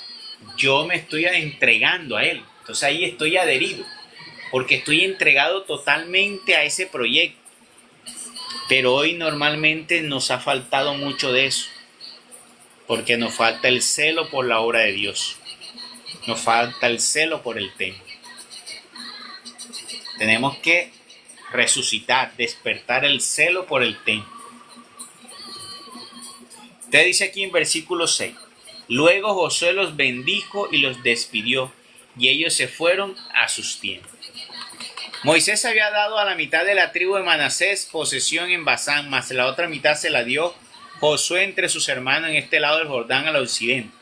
yo me estoy entregando a Él. Entonces ahí estoy adherido, porque estoy entregado totalmente a ese proyecto. Pero hoy normalmente nos ha faltado mucho de eso, porque nos falta el celo por la obra de Dios, nos falta el celo por el templo. Tenemos que resucitar, despertar el celo por el templo. Usted dice aquí en versículo 6, luego Josué los bendijo y los despidió, y ellos se fueron a sus tiendas. Moisés había dado a la mitad de la tribu de Manasés posesión en Basán, mas la otra mitad se la dio Josué entre sus hermanos en este lado del Jordán al occidente.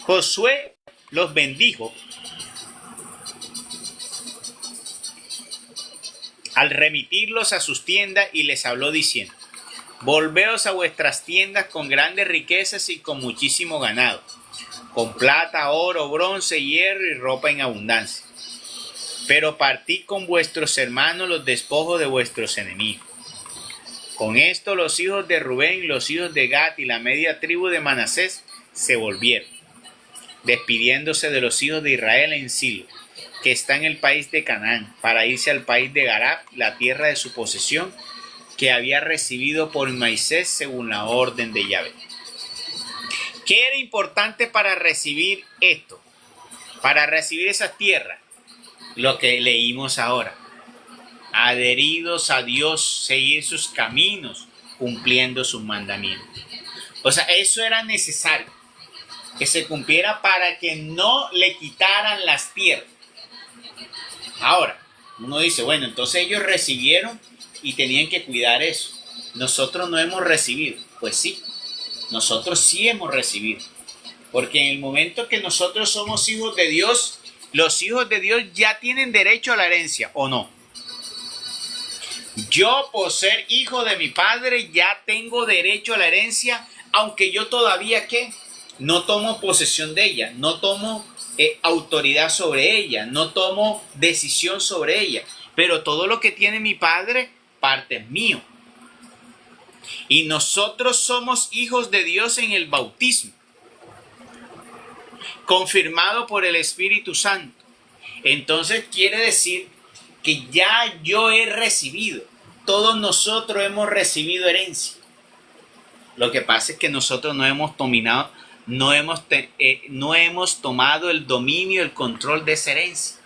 Josué los bendijo al remitirlos a sus tiendas y les habló diciendo, volveos a vuestras tiendas con grandes riquezas y con muchísimo ganado, con plata, oro, bronce, hierro y ropa en abundancia. Pero partid con vuestros hermanos los despojos de vuestros enemigos. Con esto los hijos de Rubén, los hijos de Gad y la media tribu de Manasés se volvieron, despidiéndose de los hijos de Israel en Silo, que está en el país de Canaán, para irse al país de Garab, la tierra de su posesión, que había recibido por Moisés según la orden de Yahvé. ¿Qué era importante para recibir esto? Para recibir esas tierras, lo que leímos ahora. Adheridos a Dios, seguir sus caminos, cumpliendo sus mandamientos. O sea, eso era necesario, que se cumpliera para que no le quitaran las tierras. Ahora, uno dice, bueno, entonces ellos recibieron y tenían que cuidar eso. Nosotros no hemos recibido. Pues sí, nosotros sí hemos recibido. Porque en el momento que nosotros somos hijos de Dios, los hijos de Dios ya tienen derecho a la herencia, ¿o no? Yo, por ser hijo de mi padre, ya tengo derecho a la herencia, aunque yo todavía, ¿qué? No tomo posesión de ella, no tomo autoridad sobre ella, no tomo decisión sobre ella. Pero todo lo que tiene mi padre, parte es mío. Y nosotros somos hijos de Dios en el bautismo, confirmado por el Espíritu Santo. Entonces quiere decir que ya yo he recibido, todos nosotros hemos recibido herencia. Lo que pasa es que nosotros no hemos tomado el dominio, el control de esa herencia.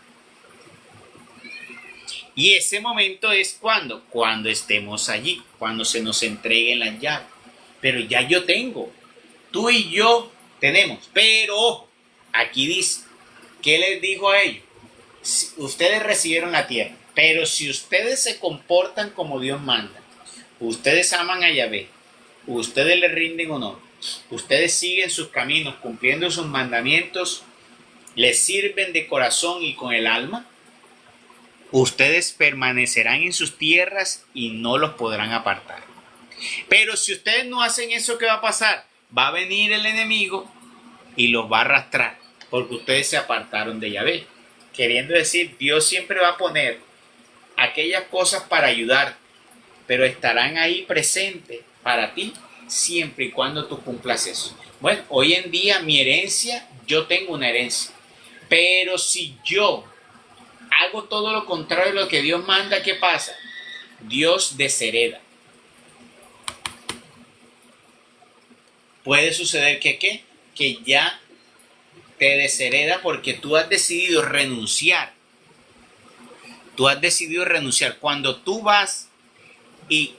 Y ese momento es cuando estemos allí, cuando se nos entreguen las llaves. Pero ya yo tengo, tú y yo tenemos. Pero aquí dice, ¿qué les dijo a ellos? Ustedes recibieron la tierra, pero si ustedes se comportan como Dios manda, ustedes aman a Yahvé, ustedes le rinden honor, ustedes siguen sus caminos cumpliendo sus mandamientos, les sirven de corazón y con el alma, ustedes permanecerán en sus tierras y no los podrán apartar. Pero si ustedes no hacen eso, ¿qué va a pasar? Va a venir el enemigo y los va a arrastrar, porque ustedes se apartaron de Yahvé. Queriendo decir, Dios siempre va a poner aquellas cosas para ayudar, pero estarán ahí presentes para ti siempre y cuando tú cumplas eso. Bueno, hoy en día mi herencia, yo tengo una herencia, pero si yo hago todo lo contrario de lo que Dios manda, ¿qué pasa? Dios deshereda. Puede suceder que ya te deshereda porque tú has decidido renunciar. Tú has decidido renunciar. Cuando tú vas y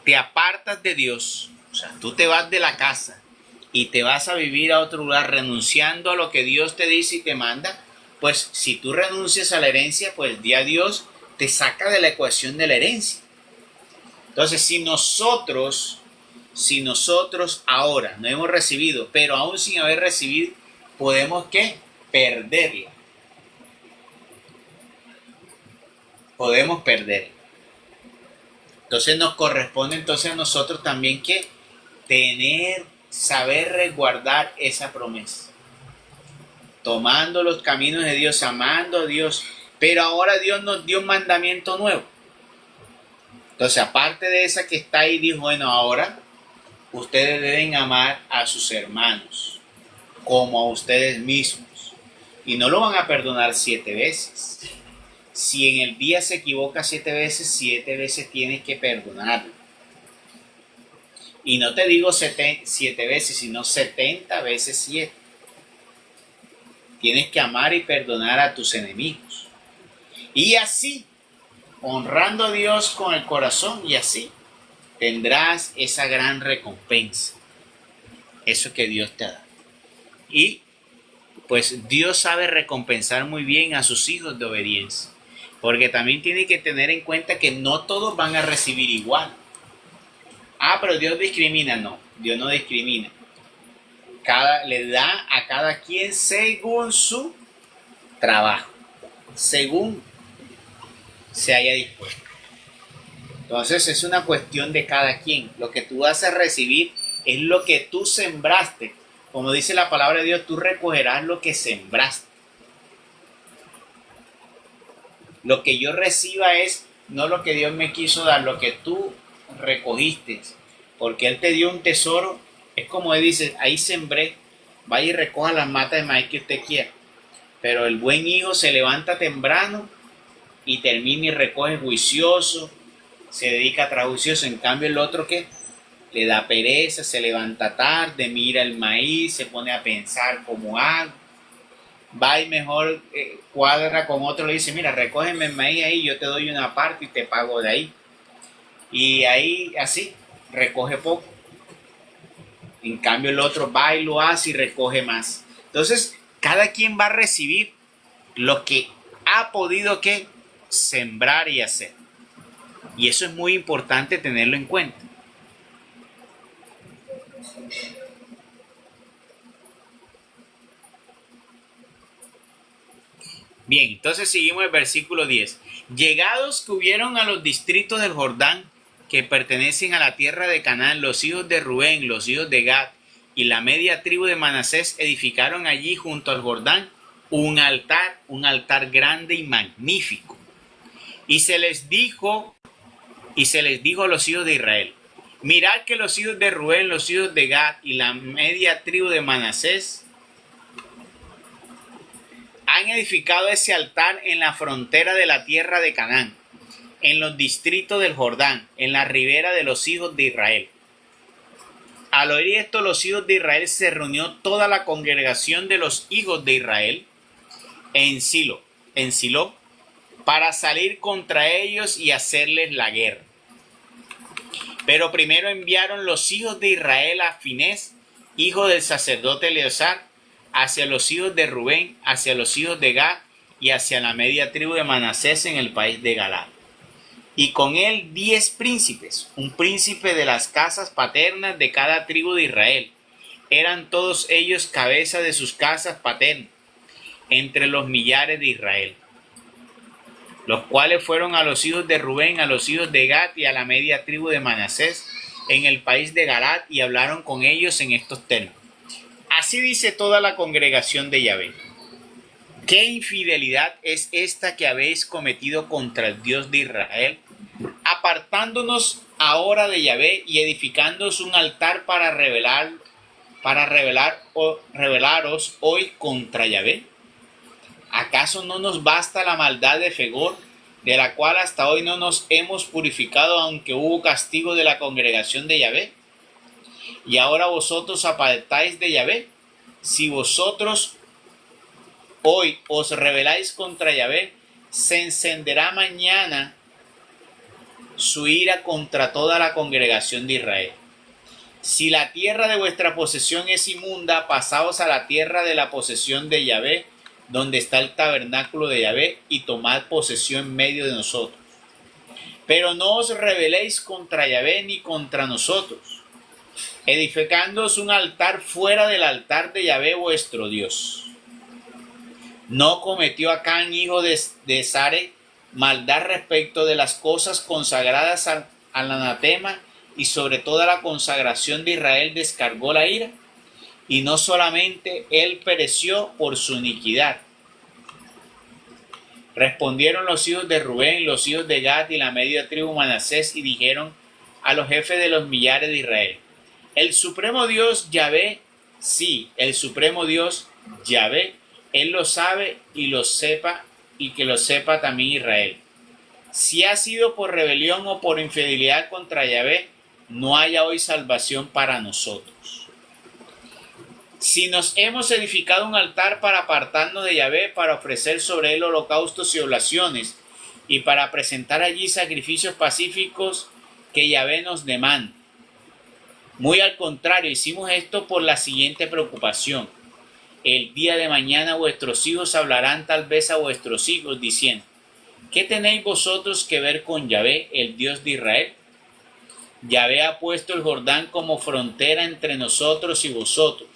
te apartas de Dios, o sea, tú te vas de la casa y te vas a vivir a otro lugar renunciando a lo que Dios te dice y te manda, pues si tú renuncias a la herencia, pues ya Dios te saca de la ecuación de la herencia. Entonces, si nosotros ahora no hemos recibido, pero aún sin haber recibido, podemos ¿qué? Perderla. Podemos perderla. Entonces nos corresponde entonces a nosotros también ¿qué? Saber resguardar esa promesa. Tomando los caminos de Dios, amando a Dios. Pero ahora Dios nos dio un mandamiento nuevo. Entonces, aparte de esa que está ahí, dijo, bueno, ahora ustedes deben amar a sus hermanos como a ustedes mismos. Y no lo van a perdonar 7 veces. Si en el día se equivoca 7 veces tienes que perdonarlo. Y no te digo 7 veces, sino 70 veces 7. Tienes que amar y perdonar a tus enemigos. Y así, honrando a Dios con el corazón, y así tendrás esa gran recompensa. Eso que Dios te da. Y pues Dios sabe recompensar muy bien a sus hijos de obediencia. Porque también tiene que tener en cuenta que no todos van a recibir igual. Pero Dios discrimina. No, Dios no discrimina. Le da a cada quien según su trabajo, según se haya dispuesto. Entonces es una cuestión de cada quien. Lo que tú vas a recibir es lo que tú sembraste. Como dice la palabra de Dios, tú recogerás lo que sembraste. Lo que yo reciba es no lo que Dios me quiso dar, lo que tú recogiste. Porque Él te dio un tesoro. Es como Él dice, ahí sembré, vaya y recoja las matas de maíz que usted quiera. Pero el buen hijo se levanta temprano y termina y recoge juicioso, se dedica a trabajar juicioso. En cambio el otro, ¿qué? Le da pereza, se levanta tarde, mira el maíz, se pone a pensar cómo hago. Va y mejor cuadra con otro, le dice, mira, recógeme el maíz ahí, yo te doy una parte y te pago de ahí. Y ahí así, recoge poco. En cambio el otro va y lo hace y recoge más. Entonces, cada quien va a recibir lo que ha podido que sembrar y hacer. Y eso es muy importante tenerlo en cuenta. Bien, entonces seguimos el versículo 10. Llegados que hubieron a los distritos del Jordán, que pertenecen a la tierra de Canaán, los hijos de Rubén, los hijos de Gad y la media tribu de Manasés edificaron allí junto al Jordán un altar grande y magnífico. Y se les dijo a los hijos de Israel, mirad que los hijos de Rubén, los hijos de Gad y la media tribu de Manasés han edificado ese altar en la frontera de la tierra de Canaán, en los distritos del Jordán, en la ribera de los hijos de Israel. Al oír esto, los hijos de Israel se reunió toda la congregación de los hijos de Israel en Silo, para salir contra ellos y hacerles la guerra. Pero primero enviaron los hijos de Israel a Finés, hijo del sacerdote Eleazar, hacia los hijos de Rubén, hacia los hijos de Gad y hacia la media tribu de Manasés en el país de Galaad. Y con él 10 príncipes, un príncipe de las casas paternas de cada tribu de Israel. Eran todos ellos cabeza de sus casas paternas, entre los millares de Israel, los cuales fueron a los hijos de Rubén, a los hijos de Gad y a la media tribu de Manasés en el país de Galaad, y hablaron con ellos en estos términos. Así dice toda la congregación de Yahvé: ¿qué infidelidad es esta que habéis cometido contra el Dios de Israel, apartándonos ahora de Yahvé y edificándoos un altar para rebelaros hoy contra Yahvé? ¿Acaso no nos basta la maldad de Fegor, de la cual hasta hoy no nos hemos purificado, aunque hubo castigo de la congregación de Yahvé? Y ahora vosotros apartáis de Yahvé. Si vosotros hoy os rebeláis contra Yahvé, se encenderá mañana su ira contra toda la congregación de Israel. Si la tierra de vuestra posesión es inmunda, pasaos a la tierra de la posesión de Yahvé, donde está el tabernáculo de Yahvé, y tomad posesión en medio de nosotros. Pero no os rebeléis contra Yahvé ni contra nosotros, edificándoos un altar fuera del altar de Yahvé vuestro Dios. ¿No cometió Acán, hijo de Sare, maldad respecto de las cosas consagradas al anatema, y sobre toda la consagración de Israel descargó la ira? Y no solamente él pereció por su iniquidad. Respondieron los hijos de Rubén, los hijos de Gad y la media tribu Manasés, y dijeron a los jefes de los millares de Israel: el supremo Dios Yahvé, sí, el supremo Dios Yahvé, él lo sabe y lo sepa y que lo sepa también Israel. Si ha sido por rebelión o por infidelidad contra Yahvé, no haya hoy salvación para nosotros. Si nos hemos edificado un altar para apartarnos de Yahvé, para ofrecer sobre él holocaustos y oblaciones, y para presentar allí sacrificios pacíficos que Yahvé nos demanda. Muy al contrario, hicimos esto por la siguiente preocupación. El día de mañana vuestros hijos hablarán tal vez a vuestros hijos diciendo: ¿qué tenéis vosotros que ver con Yahvé, el Dios de Israel? Yahvé ha puesto el Jordán como frontera entre nosotros y vosotros.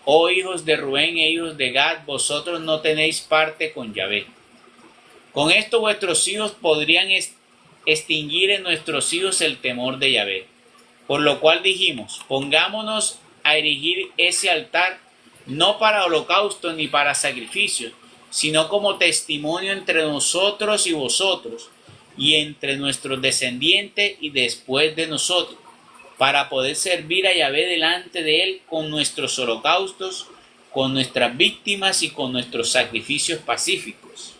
Oh hijos de Rubén e hijos de Gad, vosotros no tenéis parte con Yahvé. Con esto vuestros hijos podrían extinguir en nuestros hijos el temor de Yahvé. Por lo cual dijimos: pongámonos a erigir ese altar, no para holocausto ni para sacrificios, sino como testimonio entre nosotros y vosotros, y entre nuestros descendientes y después de nosotros, para poder servir a Yahvé delante de él con nuestros holocaustos, con nuestras víctimas y con nuestros sacrificios pacíficos.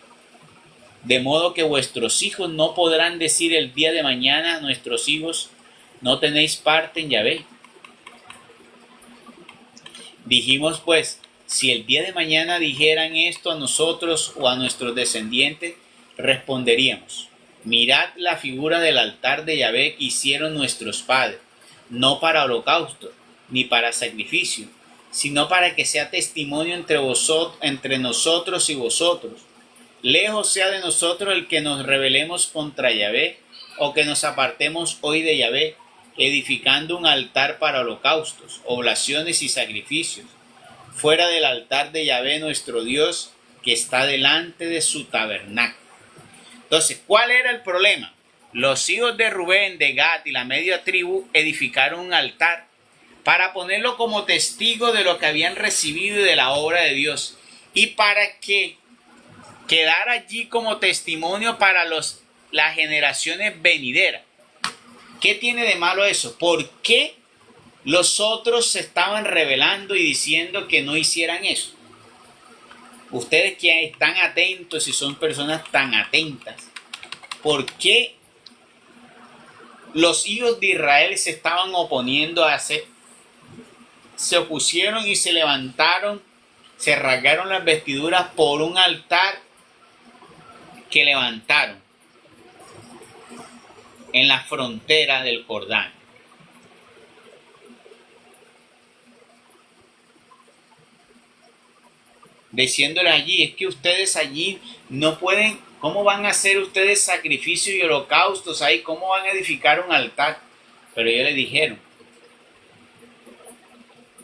De modo que vuestros hijos no podrán decir el día de mañana a nuestros hijos: no tenéis parte en Yahvé. Dijimos pues: si el día de mañana dijeran esto a nosotros o a nuestros descendientes, responderíamos: mirad la figura del altar de Yahvé que hicieron nuestros padres, no para holocausto ni para sacrificio, sino para que sea testimonio entre nosotros y vosotros. Lejos sea de nosotros el que nos rebelemos contra Yahvé, o que nos apartemos hoy de Yahvé, edificando un altar para holocaustos, oblaciones y sacrificios, fuera del altar de Yahvé nuestro Dios, que está delante de su tabernáculo. Entonces, ¿cuál era el problema? Los hijos de Rubén, de Gad y la media tribu edificaron un altar para ponerlo como testigo de lo que habían recibido y de la obra de Dios, y para que quedara allí como testimonio para las generaciones venideras. ¿Qué tiene de malo eso? ¿Por qué los otros se estaban rebelando y diciendo que no hicieran eso? Ustedes que están atentos y son personas tan atentas, ¿por qué los hijos de Israel se estaban oponiendo a hacer? Se opusieron y se levantaron, se rasgaron las vestiduras por un altar que levantaron en la frontera del Jordán. Diciéndole allí: es que ustedes allí no pueden, ¿cómo van a hacer ustedes sacrificios y holocaustos ahí? ¿Cómo van a edificar un altar? Pero ellos le dijeron: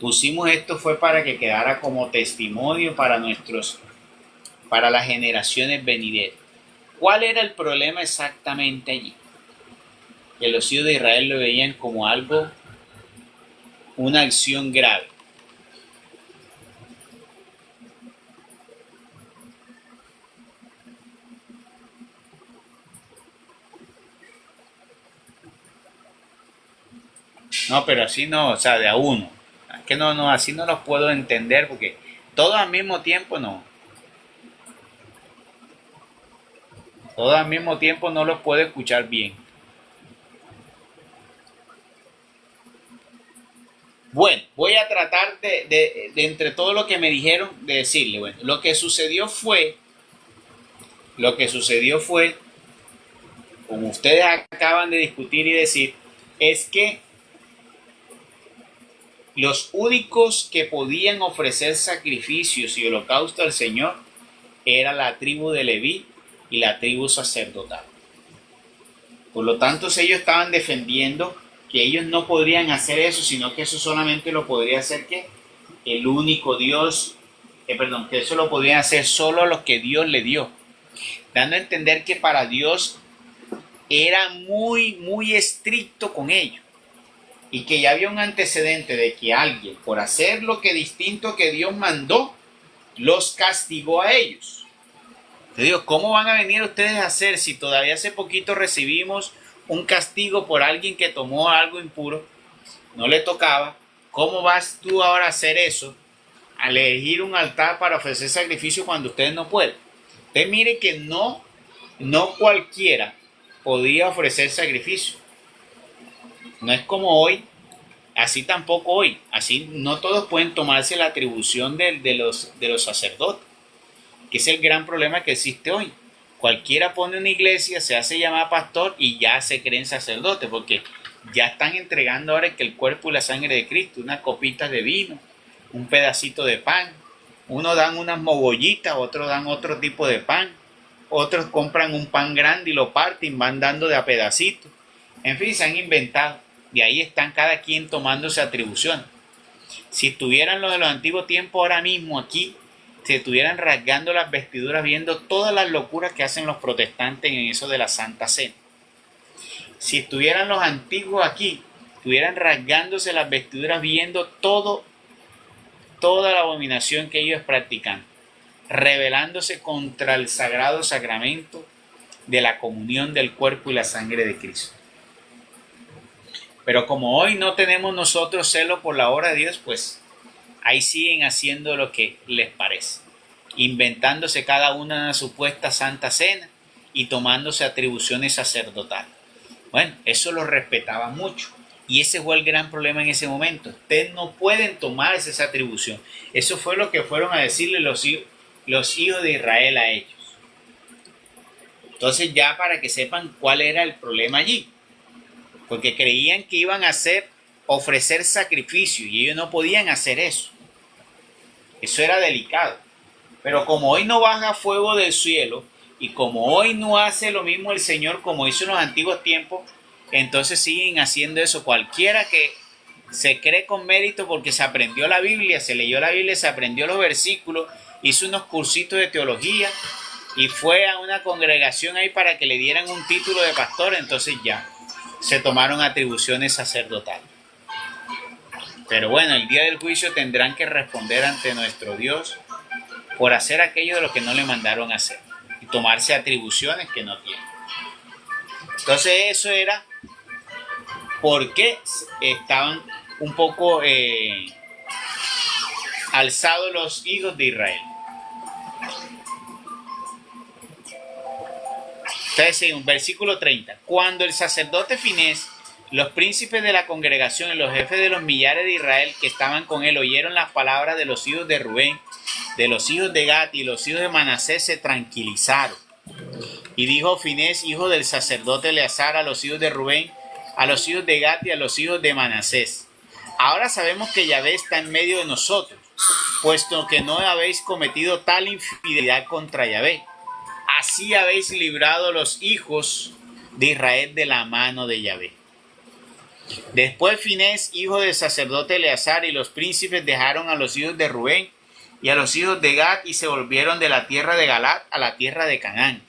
pusimos esto fue para que quedara como testimonio para las generaciones venideras. ¿Cuál era el problema exactamente allí? Que los hijos de Israel lo veían como algo, una acción grave. No, pero así no, o sea, de a uno. Es que no, así no los puedo entender porque todos al mismo tiempo no. Todos al mismo tiempo no los puedo escuchar bien. Bueno, voy a tratar de entre todo lo que me dijeron, de decirle, bueno, lo que sucedió fue, como ustedes acaban de discutir y decir, es que los únicos que podían ofrecer sacrificios y holocausto al Señor era la tribu de Leví y la tribu sacerdotal. Por lo tanto, ellos estaban defendiendo que ellos no podrían hacer eso, sino que eso solamente lo podría hacer que el único Dios, que eso lo podrían hacer solo los que Dios le dio, dando a entender que para Dios era muy, muy estricto con ellos, y que ya había un antecedente de que alguien, por hacer lo que distinto que Dios mandó, los castigó a ellos. Te digo, ¿cómo van a venir ustedes a hacer si todavía hace poquito recibimos un castigo por alguien que tomó algo impuro? No le tocaba. ¿Cómo vas tú ahora a hacer eso? A elegir un altar para ofrecer sacrificio cuando ustedes no pueden. Usted mire que no cualquiera podía ofrecer sacrificio. No es como hoy, así tampoco hoy. Así no todos pueden tomarse la atribución de los sacerdotes, que es el gran problema que existe hoy. Cualquiera pone una iglesia, se hace llamar pastor y ya se creen sacerdotes, porque ya están entregando ahora que el cuerpo y la sangre de Cristo, unas copitas de vino, un pedacito de pan. Unos dan unas mogollitas, otros dan otro tipo de pan, otros compran un pan grande y lo parten, van dando de a pedacitos. En fin, se han inventado y ahí están cada quien tomándose atribuciones. Si estuvieran los de los antiguos tiempos ahora mismo aquí, se estuvieran rasgando las vestiduras viendo todas las locuras que hacen los protestantes en eso de la Santa Cena. Si estuvieran los antiguos aquí, estuvieran rasgándose las vestiduras viendo toda la abominación que ellos practican, rebelándose contra el sagrado sacramento de la comunión del cuerpo y la sangre de Cristo. Pero como hoy no tenemos nosotros celo por la obra de Dios, pues ahí siguen haciendo lo que les parece, inventándose cada una supuesta santa cena y tomándose atribuciones sacerdotales. Bueno, eso lo respetaba mucho. Y ese fue el gran problema en ese momento. Ustedes no pueden tomarse esa atribución. Eso fue lo que fueron a decirle los hijos de Israel a ellos. Entonces ya para que sepan cuál era el problema allí. Porque creían que iban a ofrecer sacrificio y ellos no podían hacer eso. Eso era delicado. Pero como hoy no baja fuego del cielo y como hoy no hace lo mismo el Señor como hizo en los antiguos tiempos, entonces siguen haciendo eso. Cualquiera que se cree con mérito porque se aprendió la Biblia, se leyó la Biblia, se aprendió los versículos, hizo unos cursitos de teología y fue a una congregación ahí para que le dieran un título de pastor, entonces ya se tomaron atribuciones sacerdotales. Pero bueno, el día del juicio tendrán que responder ante nuestro Dios por hacer aquello de lo que no le mandaron a hacer y tomarse atribuciones que no tienen. Entonces eso era porque estaban un poco alzados los hijos de Israel. Entonces, en versículo 30, cuando el sacerdote Finés, los príncipes de la congregación y los jefes de los millares de Israel que estaban con él oyeron las palabras de los hijos de Rubén, de los hijos de Gad y los hijos de Manasés, se tranquilizaron. Y dijo Finés, hijo del sacerdote Eleazar, a los hijos de Rubén, a los hijos de Gad y a los hijos de Manasés: ahora sabemos que Yahvé está en medio de nosotros, puesto que no habéis cometido tal infidelidad contra Yahvé. Así habéis librado los hijos de Israel de la mano de Yahvé. Después Finés, hijo del sacerdote Eleazar, y los príncipes dejaron a los hijos de Rubén y a los hijos de Gad y se volvieron de la tierra de Galaad a la tierra de Canaán,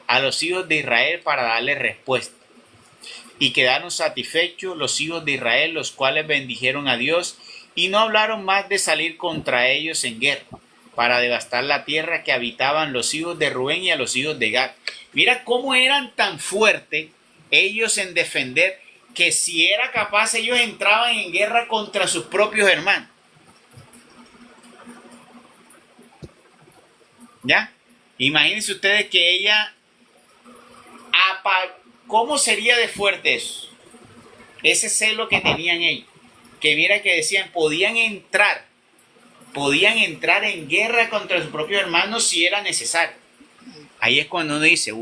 a los hijos de Israel para darle respuesta. Y quedaron satisfechos los hijos de Israel, los cuales bendijeron a Dios y no hablaron más de salir contra ellos en guerra, para devastar la tierra que habitaban los hijos de Rubén y a los hijos de Gad. Mira cómo eran tan fuertes ellos en defender, que si era capaz ellos entraban en guerra contra sus propios hermanos. ¿Ya? Imagínense ustedes que ella... ¿Cómo sería de fuerte eso? Ese celo que tenían ellos. Que mira que decían, podían entrar en guerra contra sus propios hermanos si era necesario. Ahí es cuando uno dice,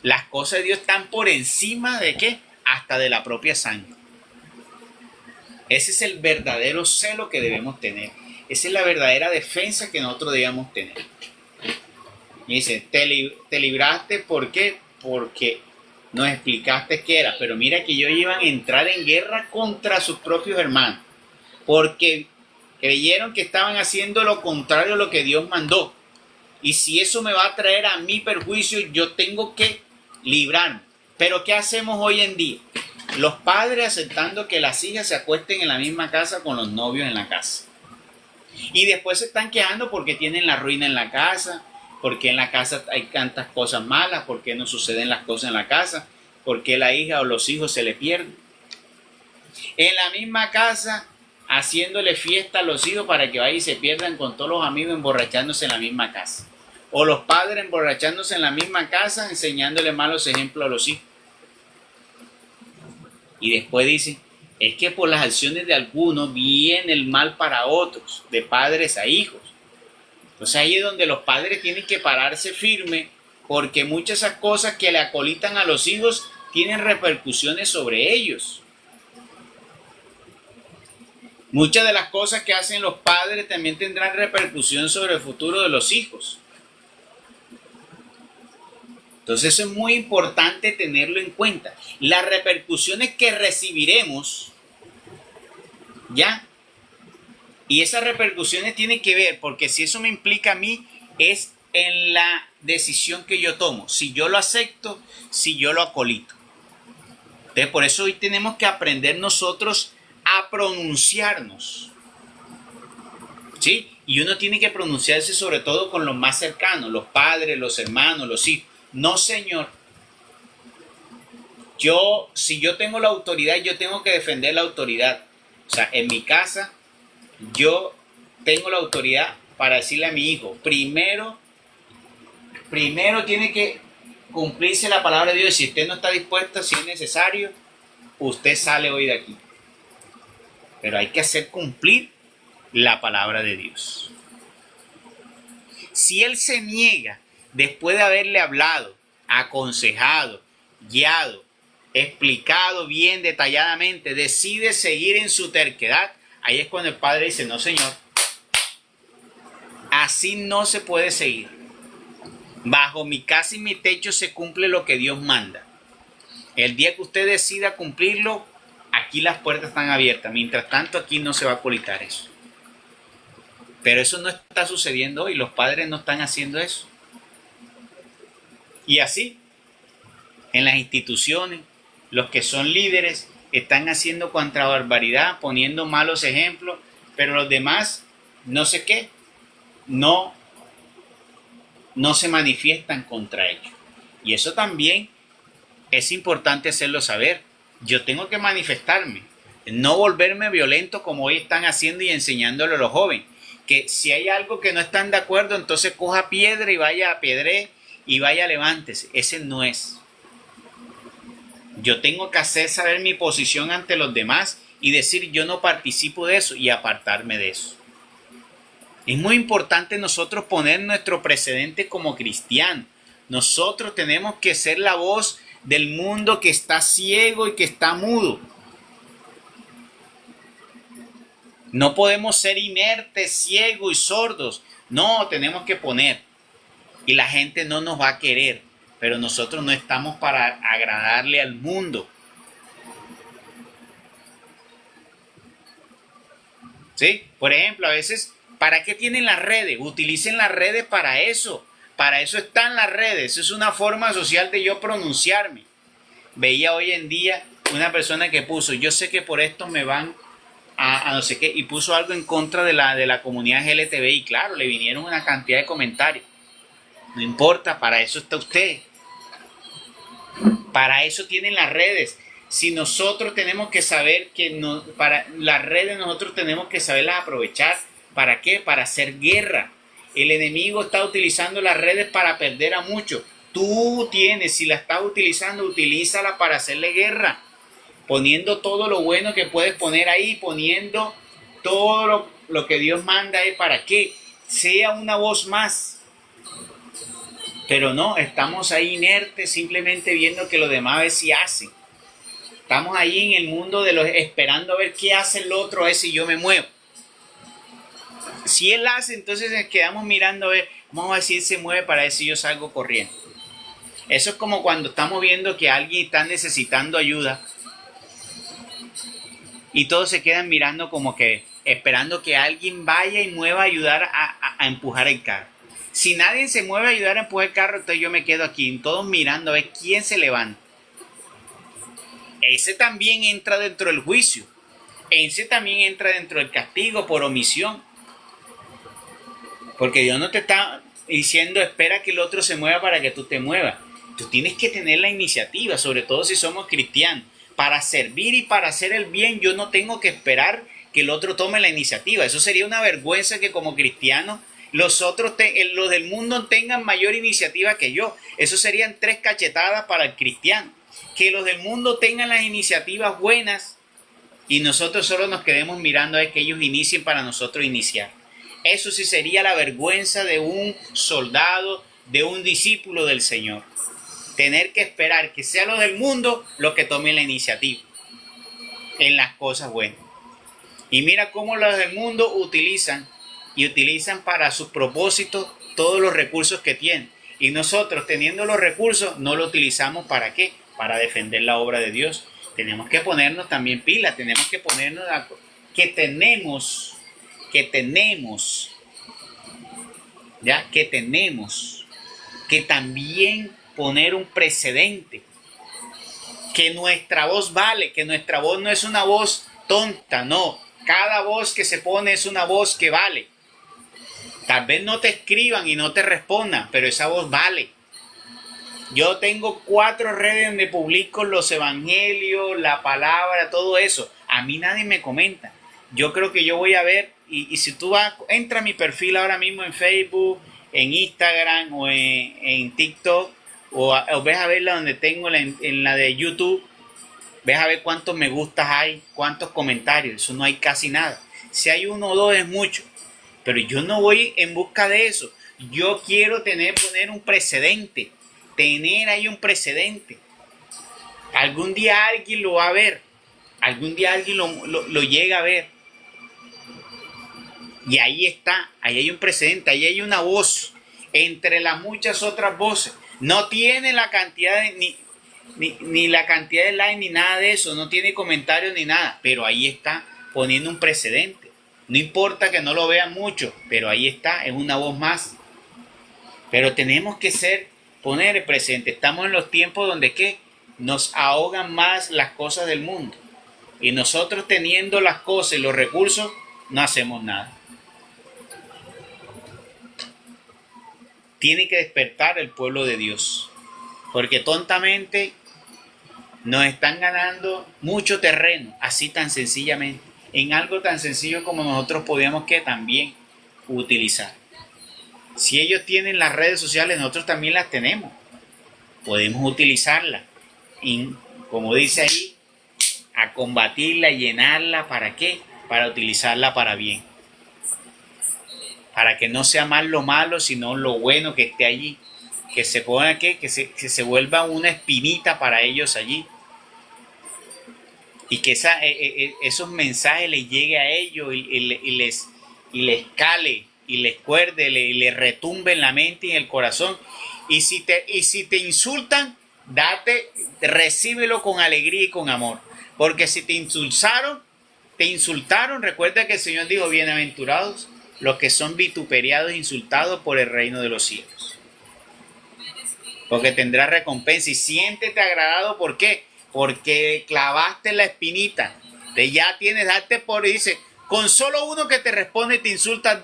las cosas de Dios están por encima de ¿qué? Hasta de la propia sangre. Ese es el verdadero celo que debemos tener. Esa es la verdadera defensa que nosotros debemos tener. Y dice, te libraste, ¿por qué? Porque nos explicaste qué era. Pero mira que ellos iban a entrar en guerra contra sus propios hermanos. Porque creyeron que estaban haciendo lo contrario a lo que Dios mandó. Y si eso me va a traer a mí perjuicio, yo tengo que librarme. Pero ¿qué hacemos hoy en día? Los padres aceptando que las hijas se acuesten en la misma casa con los novios en la casa. Y después se están quejando porque tienen la ruina en la casa, porque en la casa hay tantas cosas malas, porque no suceden las cosas en la casa, porque la hija o los hijos se le pierden. En la misma casa, haciéndole fiesta a los hijos para que vayan y se pierdan con todos los amigos emborrachándose en la misma casa. O los padres emborrachándose en la misma casa, enseñándole malos ejemplos a los hijos. Y después dice, es que por las acciones de algunos viene el mal para otros, de padres a hijos. Entonces ahí es donde los padres tienen que pararse firme, porque muchas de esas cosas que le acolitan a los hijos tienen repercusiones sobre ellos. Muchas de las cosas que hacen los padres también tendrán repercusión sobre el futuro de los hijos. Entonces eso es muy importante tenerlo en cuenta. Las repercusiones que recibiremos, ¿ya? Y esas repercusiones tienen que ver, porque si eso me implica a mí, es en la decisión que yo tomo. Si yo lo acepto, si yo lo acolito. Entonces por eso hoy tenemos que aprender nosotros a pronunciarnos, ¿sí? Y uno tiene que pronunciarse sobre todo con los más cercanos, los padres, los hermanos, los hijos. No, señor. Si yo tengo la autoridad, yo tengo que defender la autoridad. O sea, en mi casa, yo tengo la autoridad para decirle a mi hijo, primero tiene que cumplirse la palabra de Dios. Si usted no está dispuesto, si es necesario, usted sale hoy de aquí. Pero hay que hacer cumplir la palabra de Dios. Si él se niega, después de haberle hablado, aconsejado, guiado, explicado bien detalladamente, decide seguir en su terquedad, ahí es cuando el padre dice, no, señor, así no se puede seguir. Bajo mi casa y mi techo se cumple lo que Dios manda. El día que usted decida cumplirlo, aquí las puertas están abiertas. Mientras tanto, aquí no se va a acolitar eso. Pero eso no está sucediendo hoy. Los padres no están haciendo eso. Y así, en las instituciones, los que son líderes están haciendo cuanta barbaridad, poniendo malos ejemplos, pero los demás, no sé qué, no se manifiestan contra ellos. Y eso también es importante hacerlo saber. Yo tengo que manifestarme, no volverme violento como hoy están haciendo y enseñándole a los jóvenes. Que si hay algo que no están de acuerdo, entonces coja piedra y vaya a piedre y vaya, levántese. Ese no es. Yo tengo que hacer saber mi posición ante los demás y decir yo no participo de eso y apartarme de eso. Es muy importante nosotros poner nuestro precedente como cristianos. Nosotros tenemos que ser la voz del mundo que está ciego y que está mudo. No podemos ser inertes, ciegos y sordos. No, tenemos que poner. Y la gente no nos va a querer. Pero nosotros no estamos para agradarle al mundo. ¿Sí? Por ejemplo, a veces, ¿para qué tienen las redes? Utilicen las redes para eso. Para eso están las redes. Eso es una forma social de yo pronunciarme. Veía hoy en día una persona que puso, yo sé que por esto me van a no sé qué, y puso algo en contra de la comunidad LGTBI. Claro, le vinieron una cantidad de comentarios. No importa, para eso está usted. Para eso tienen las redes. Si nosotros tenemos que saber que no, para las redes nosotros tenemos que saberlas aprovechar. ¿Para qué? Para hacer guerra. El enemigo está utilizando las redes para perder a muchos. Tú tienes, si la estás utilizando, utilízala para hacerle guerra. Poniendo todo lo bueno que puedes poner ahí, poniendo todo lo que Dios manda ahí para que sea una voz más. Pero no, estamos ahí inertes, simplemente viendo que los demás a ver si hacen. Estamos ahí en el mundo de los esperando a ver qué hace el otro, a ver si yo me muevo. Si él hace, entonces nos quedamos mirando a ver, vamos a ver si él se mueve para ver si yo salgo corriendo. Eso es como cuando estamos viendo que alguien está necesitando ayuda y todos se quedan mirando como que esperando que alguien vaya y mueva a ayudar a empujar el carro. Si nadie se mueve a ayudar a empujar el carro, entonces yo me quedo aquí, todos mirando a ver quién se levanta. Ese también entra dentro del juicio. Ese también entra dentro del castigo por omisión. Porque Dios no te está diciendo espera que el otro se mueva para que tú te muevas. Tú tienes que tener la iniciativa, sobre todo si somos cristianos. Para servir y para hacer el bien, yo no tengo que esperar que el otro tome la iniciativa. Eso sería una vergüenza que como cristianos los del mundo tengan mayor iniciativa que yo. Eso serían 3 cachetadas para el cristiano. Que los del mundo tengan las iniciativas buenas y nosotros solo nos quedemos mirando a que ellos inicien para nosotros iniciar. Eso sí sería la vergüenza de un soldado, de un discípulo del Señor. Tener que esperar que sean los del mundo los que tomen la iniciativa en las cosas buenas. Y mira cómo los del mundo utilizan para sus propósitos todos los recursos que tienen. Y nosotros, teniendo los recursos, no los utilizamos ¿para qué? Para defender la obra de Dios. Tenemos que ponernos también pilas, tenemos que ponernos que tenemos que también poner un precedente. Que nuestra voz vale, que nuestra voz no es una voz tonta, no. Cada voz que se pone es una voz que vale. Tal vez no te escriban y no te respondan, pero esa voz vale. Yo tengo 4 redes donde publico los evangelios, la palabra, todo eso. A mí nadie me comenta. Yo creo que yo voy a ver, y si tú entra a mi perfil ahora mismo en Facebook, en Instagram o en TikTok, o ves a verla donde tengo en la de YouTube, ves a ver cuántos me gustas hay, cuántos comentarios. Eso no hay casi nada. Si hay 1 o 2 es mucho. Pero yo no voy en busca de eso. Yo quiero poner un precedente. Tener ahí un precedente. Algún día alguien lo va a ver. Algún día alguien lo llega a ver. Y ahí está. Ahí hay un precedente. Ahí hay una voz. Entre las muchas otras voces. No tiene la cantidad ni la cantidad de likes ni nada de eso. No tiene comentarios ni nada. Pero ahí está poniendo un precedente. No importa que no lo vean mucho, pero ahí está, es una voz más. Pero tenemos que poner el presente. Estamos en los tiempos donde ¿qué? Nos ahogan más las cosas del mundo. Y nosotros teniendo las cosas y los recursos, no hacemos nada. Tiene que despertar el pueblo de Dios. Porque tontamente nos están ganando mucho terreno, así tan sencillamente. En algo tan sencillo como nosotros podíamos que también utilizar. Si ellos tienen las redes sociales, nosotros también las tenemos. Podemos utilizarlas. Y, como dice ahí, a combatirla, llenarla, ¿para qué? Para utilizarla para bien. Para que no sea más lo malo, sino lo bueno que esté allí. Que se ponga que se vuelva una espinita para ellos allí. Y que esos mensajes les llegue a ellos y les cale, y les cuerde, y les retumbe en la mente y en el corazón. Y si te insultan, recíbelo con alegría y con amor. Porque si te insultaron, recuerda que el Señor dijo, bienaventurados los que son vituperiados e insultados por el reino de los cielos. Porque tendrás recompensa y siéntete agradado, ¿por qué? Porque clavaste la espinita. Ya tienes, darte por, dice, con solo uno que te responde y te insulta,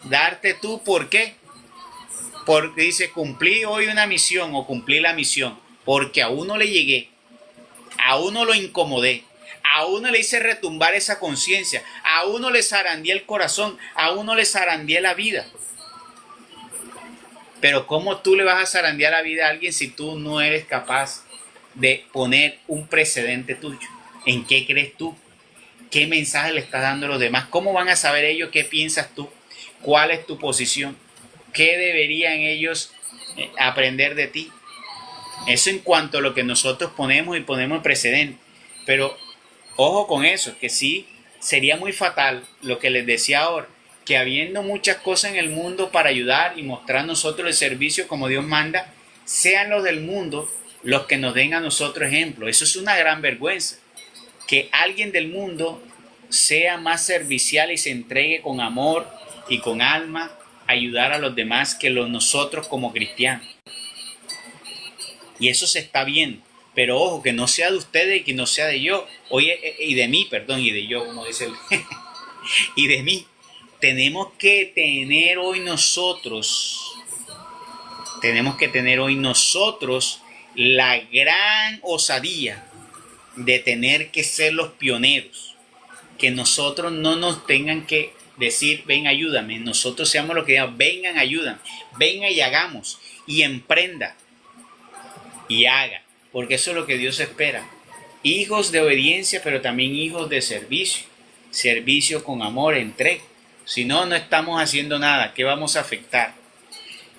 darte tú, ¿por qué? Porque dice, cumplí hoy una misión o cumplí la misión, porque a uno le llegué, a uno lo incomodé, a uno le hice retumbar esa conciencia, a uno le zarandeé el corazón, a uno le zarandeé la vida. Pero ¿cómo tú le vas a zarandear la vida a alguien si tú no eres capaz de poner un precedente tuyo? ¿En qué crees tú? ¿Qué mensaje le estás dando a los demás? ¿Cómo van a saber ellos qué piensas tú? ¿Cuál es tu posición? ¿Qué deberían ellos aprender de ti? Eso en cuanto a lo que nosotros ponemos en precedente. Pero ojo con eso, que sí sería muy fatal lo que les decía ahora, que habiendo muchas cosas en el mundo para ayudar y mostrar nosotros el servicio como Dios manda, sean los del mundo los que nos den a nosotros ejemplo. Eso es una gran vergüenza. Que alguien del mundo sea más servicial y se entregue con amor y con alma a ayudar a los demás que nosotros como cristianos. Y eso se está viendo. Pero ojo, que no sea de ustedes y que no sea de yo. Oye, y de mí, perdón, y de yo, como dice y de mí. Tenemos que tener hoy nosotros la gran osadía de tener que ser los pioneros. Que nosotros no nos tengan que decir, ven, ayúdame. Nosotros seamos los que digan, vengan, ayudan, venga y hagamos, y emprenda, y haga, porque eso es lo que Dios espera. Hijos de obediencia, pero también hijos de servicio. Servicio con amor, entrega. Si no, no estamos haciendo nada. ¿Qué vamos a afectar?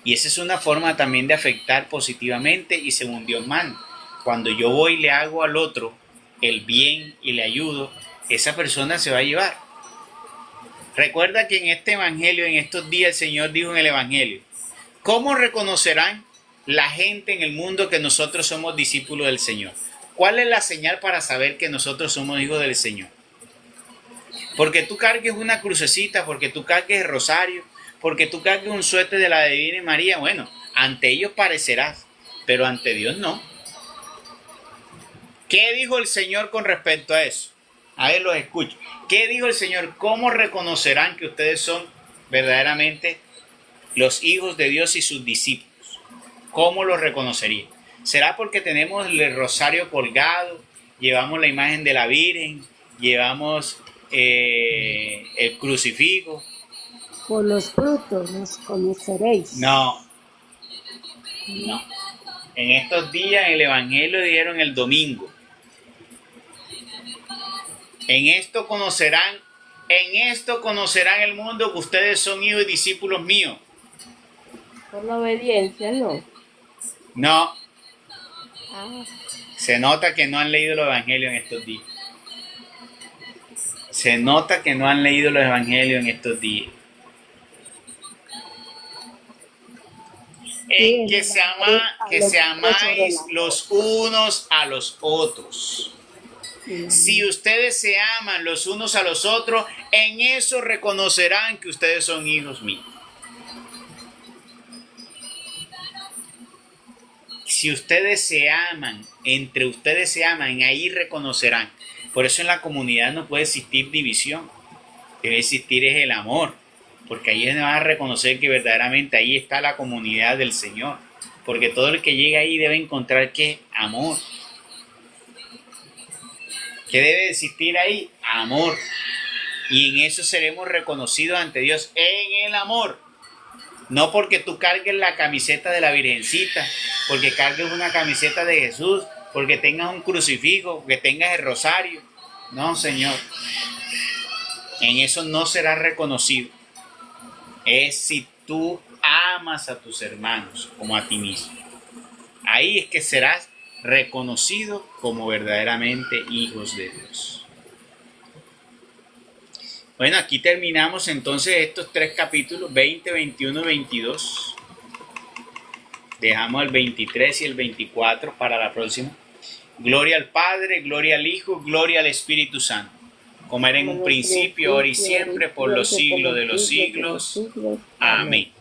Y esa es una forma también de afectar positivamente y según Dios manda. Cuando yo voy y le hago al otro el bien y le ayudo, esa persona se va a llevar. Recuerda que en este evangelio, en estos días, el Señor dijo en el evangelio, ¿cómo reconocerán la gente en el mundo que nosotros somos discípulos del Señor? ¿Cuál es la señal para saber que nosotros somos hijos del Señor? Porque tú cargues una crucecita, porque tú cargues el rosario, porque tú cargues un suéter de la Divina María, bueno, ante ellos parecerás, pero ante Dios no. ¿Qué dijo el Señor con respecto a eso? A ver, los escucho. ¿Qué dijo el Señor? ¿Cómo reconocerán que ustedes son verdaderamente los hijos de Dios y sus discípulos? ¿Cómo los reconocerían? ¿Será porque tenemos el rosario colgado, llevamos la imagen de la Virgen, llevamos el crucifijo? Por los frutos los conoceréis. No. En estos días el Evangelio dieron el domingo. En esto conocerán el mundo que ustedes son hijos y discípulos míos. Por la obediencia, ¿no? No. Se nota que no han leído el Evangelio en estos días. Se nota que no han leído los Evangelios en estos días. En que se amáis los unos a los otros. Si ustedes se aman los unos a los otros, en eso reconocerán que ustedes son hijos míos. Si ustedes se aman, entre ustedes se aman, ahí reconocerán. Por eso en la comunidad no puede existir división. Debe existir es el amor. Porque ahí van a reconocer que verdaderamente ahí está la comunidad del Señor. Porque todo el que llega ahí debe encontrar ¿qué? Amor. ¿Qué debe existir ahí? Amor. Y en eso seremos reconocidos ante Dios, en el amor. No porque tú cargues la camiseta de la Virgencita, porque cargues una camiseta de Jesús, porque tengas un crucifijo, porque tengas el rosario. No, Señor. En eso no serás reconocido. Es si tú amas a tus hermanos como a ti mismo. Ahí es que serás reconocido como verdaderamente hijos de Dios. Bueno, aquí terminamos entonces estos 3 capítulos, 20, 21 y 22. Dejamos el 23 y el 24 para la próxima. Gloria al Padre, gloria al Hijo, gloria al Espíritu Santo. Como era en un principio, ahora y siempre, por los siglos de los siglos. Amén.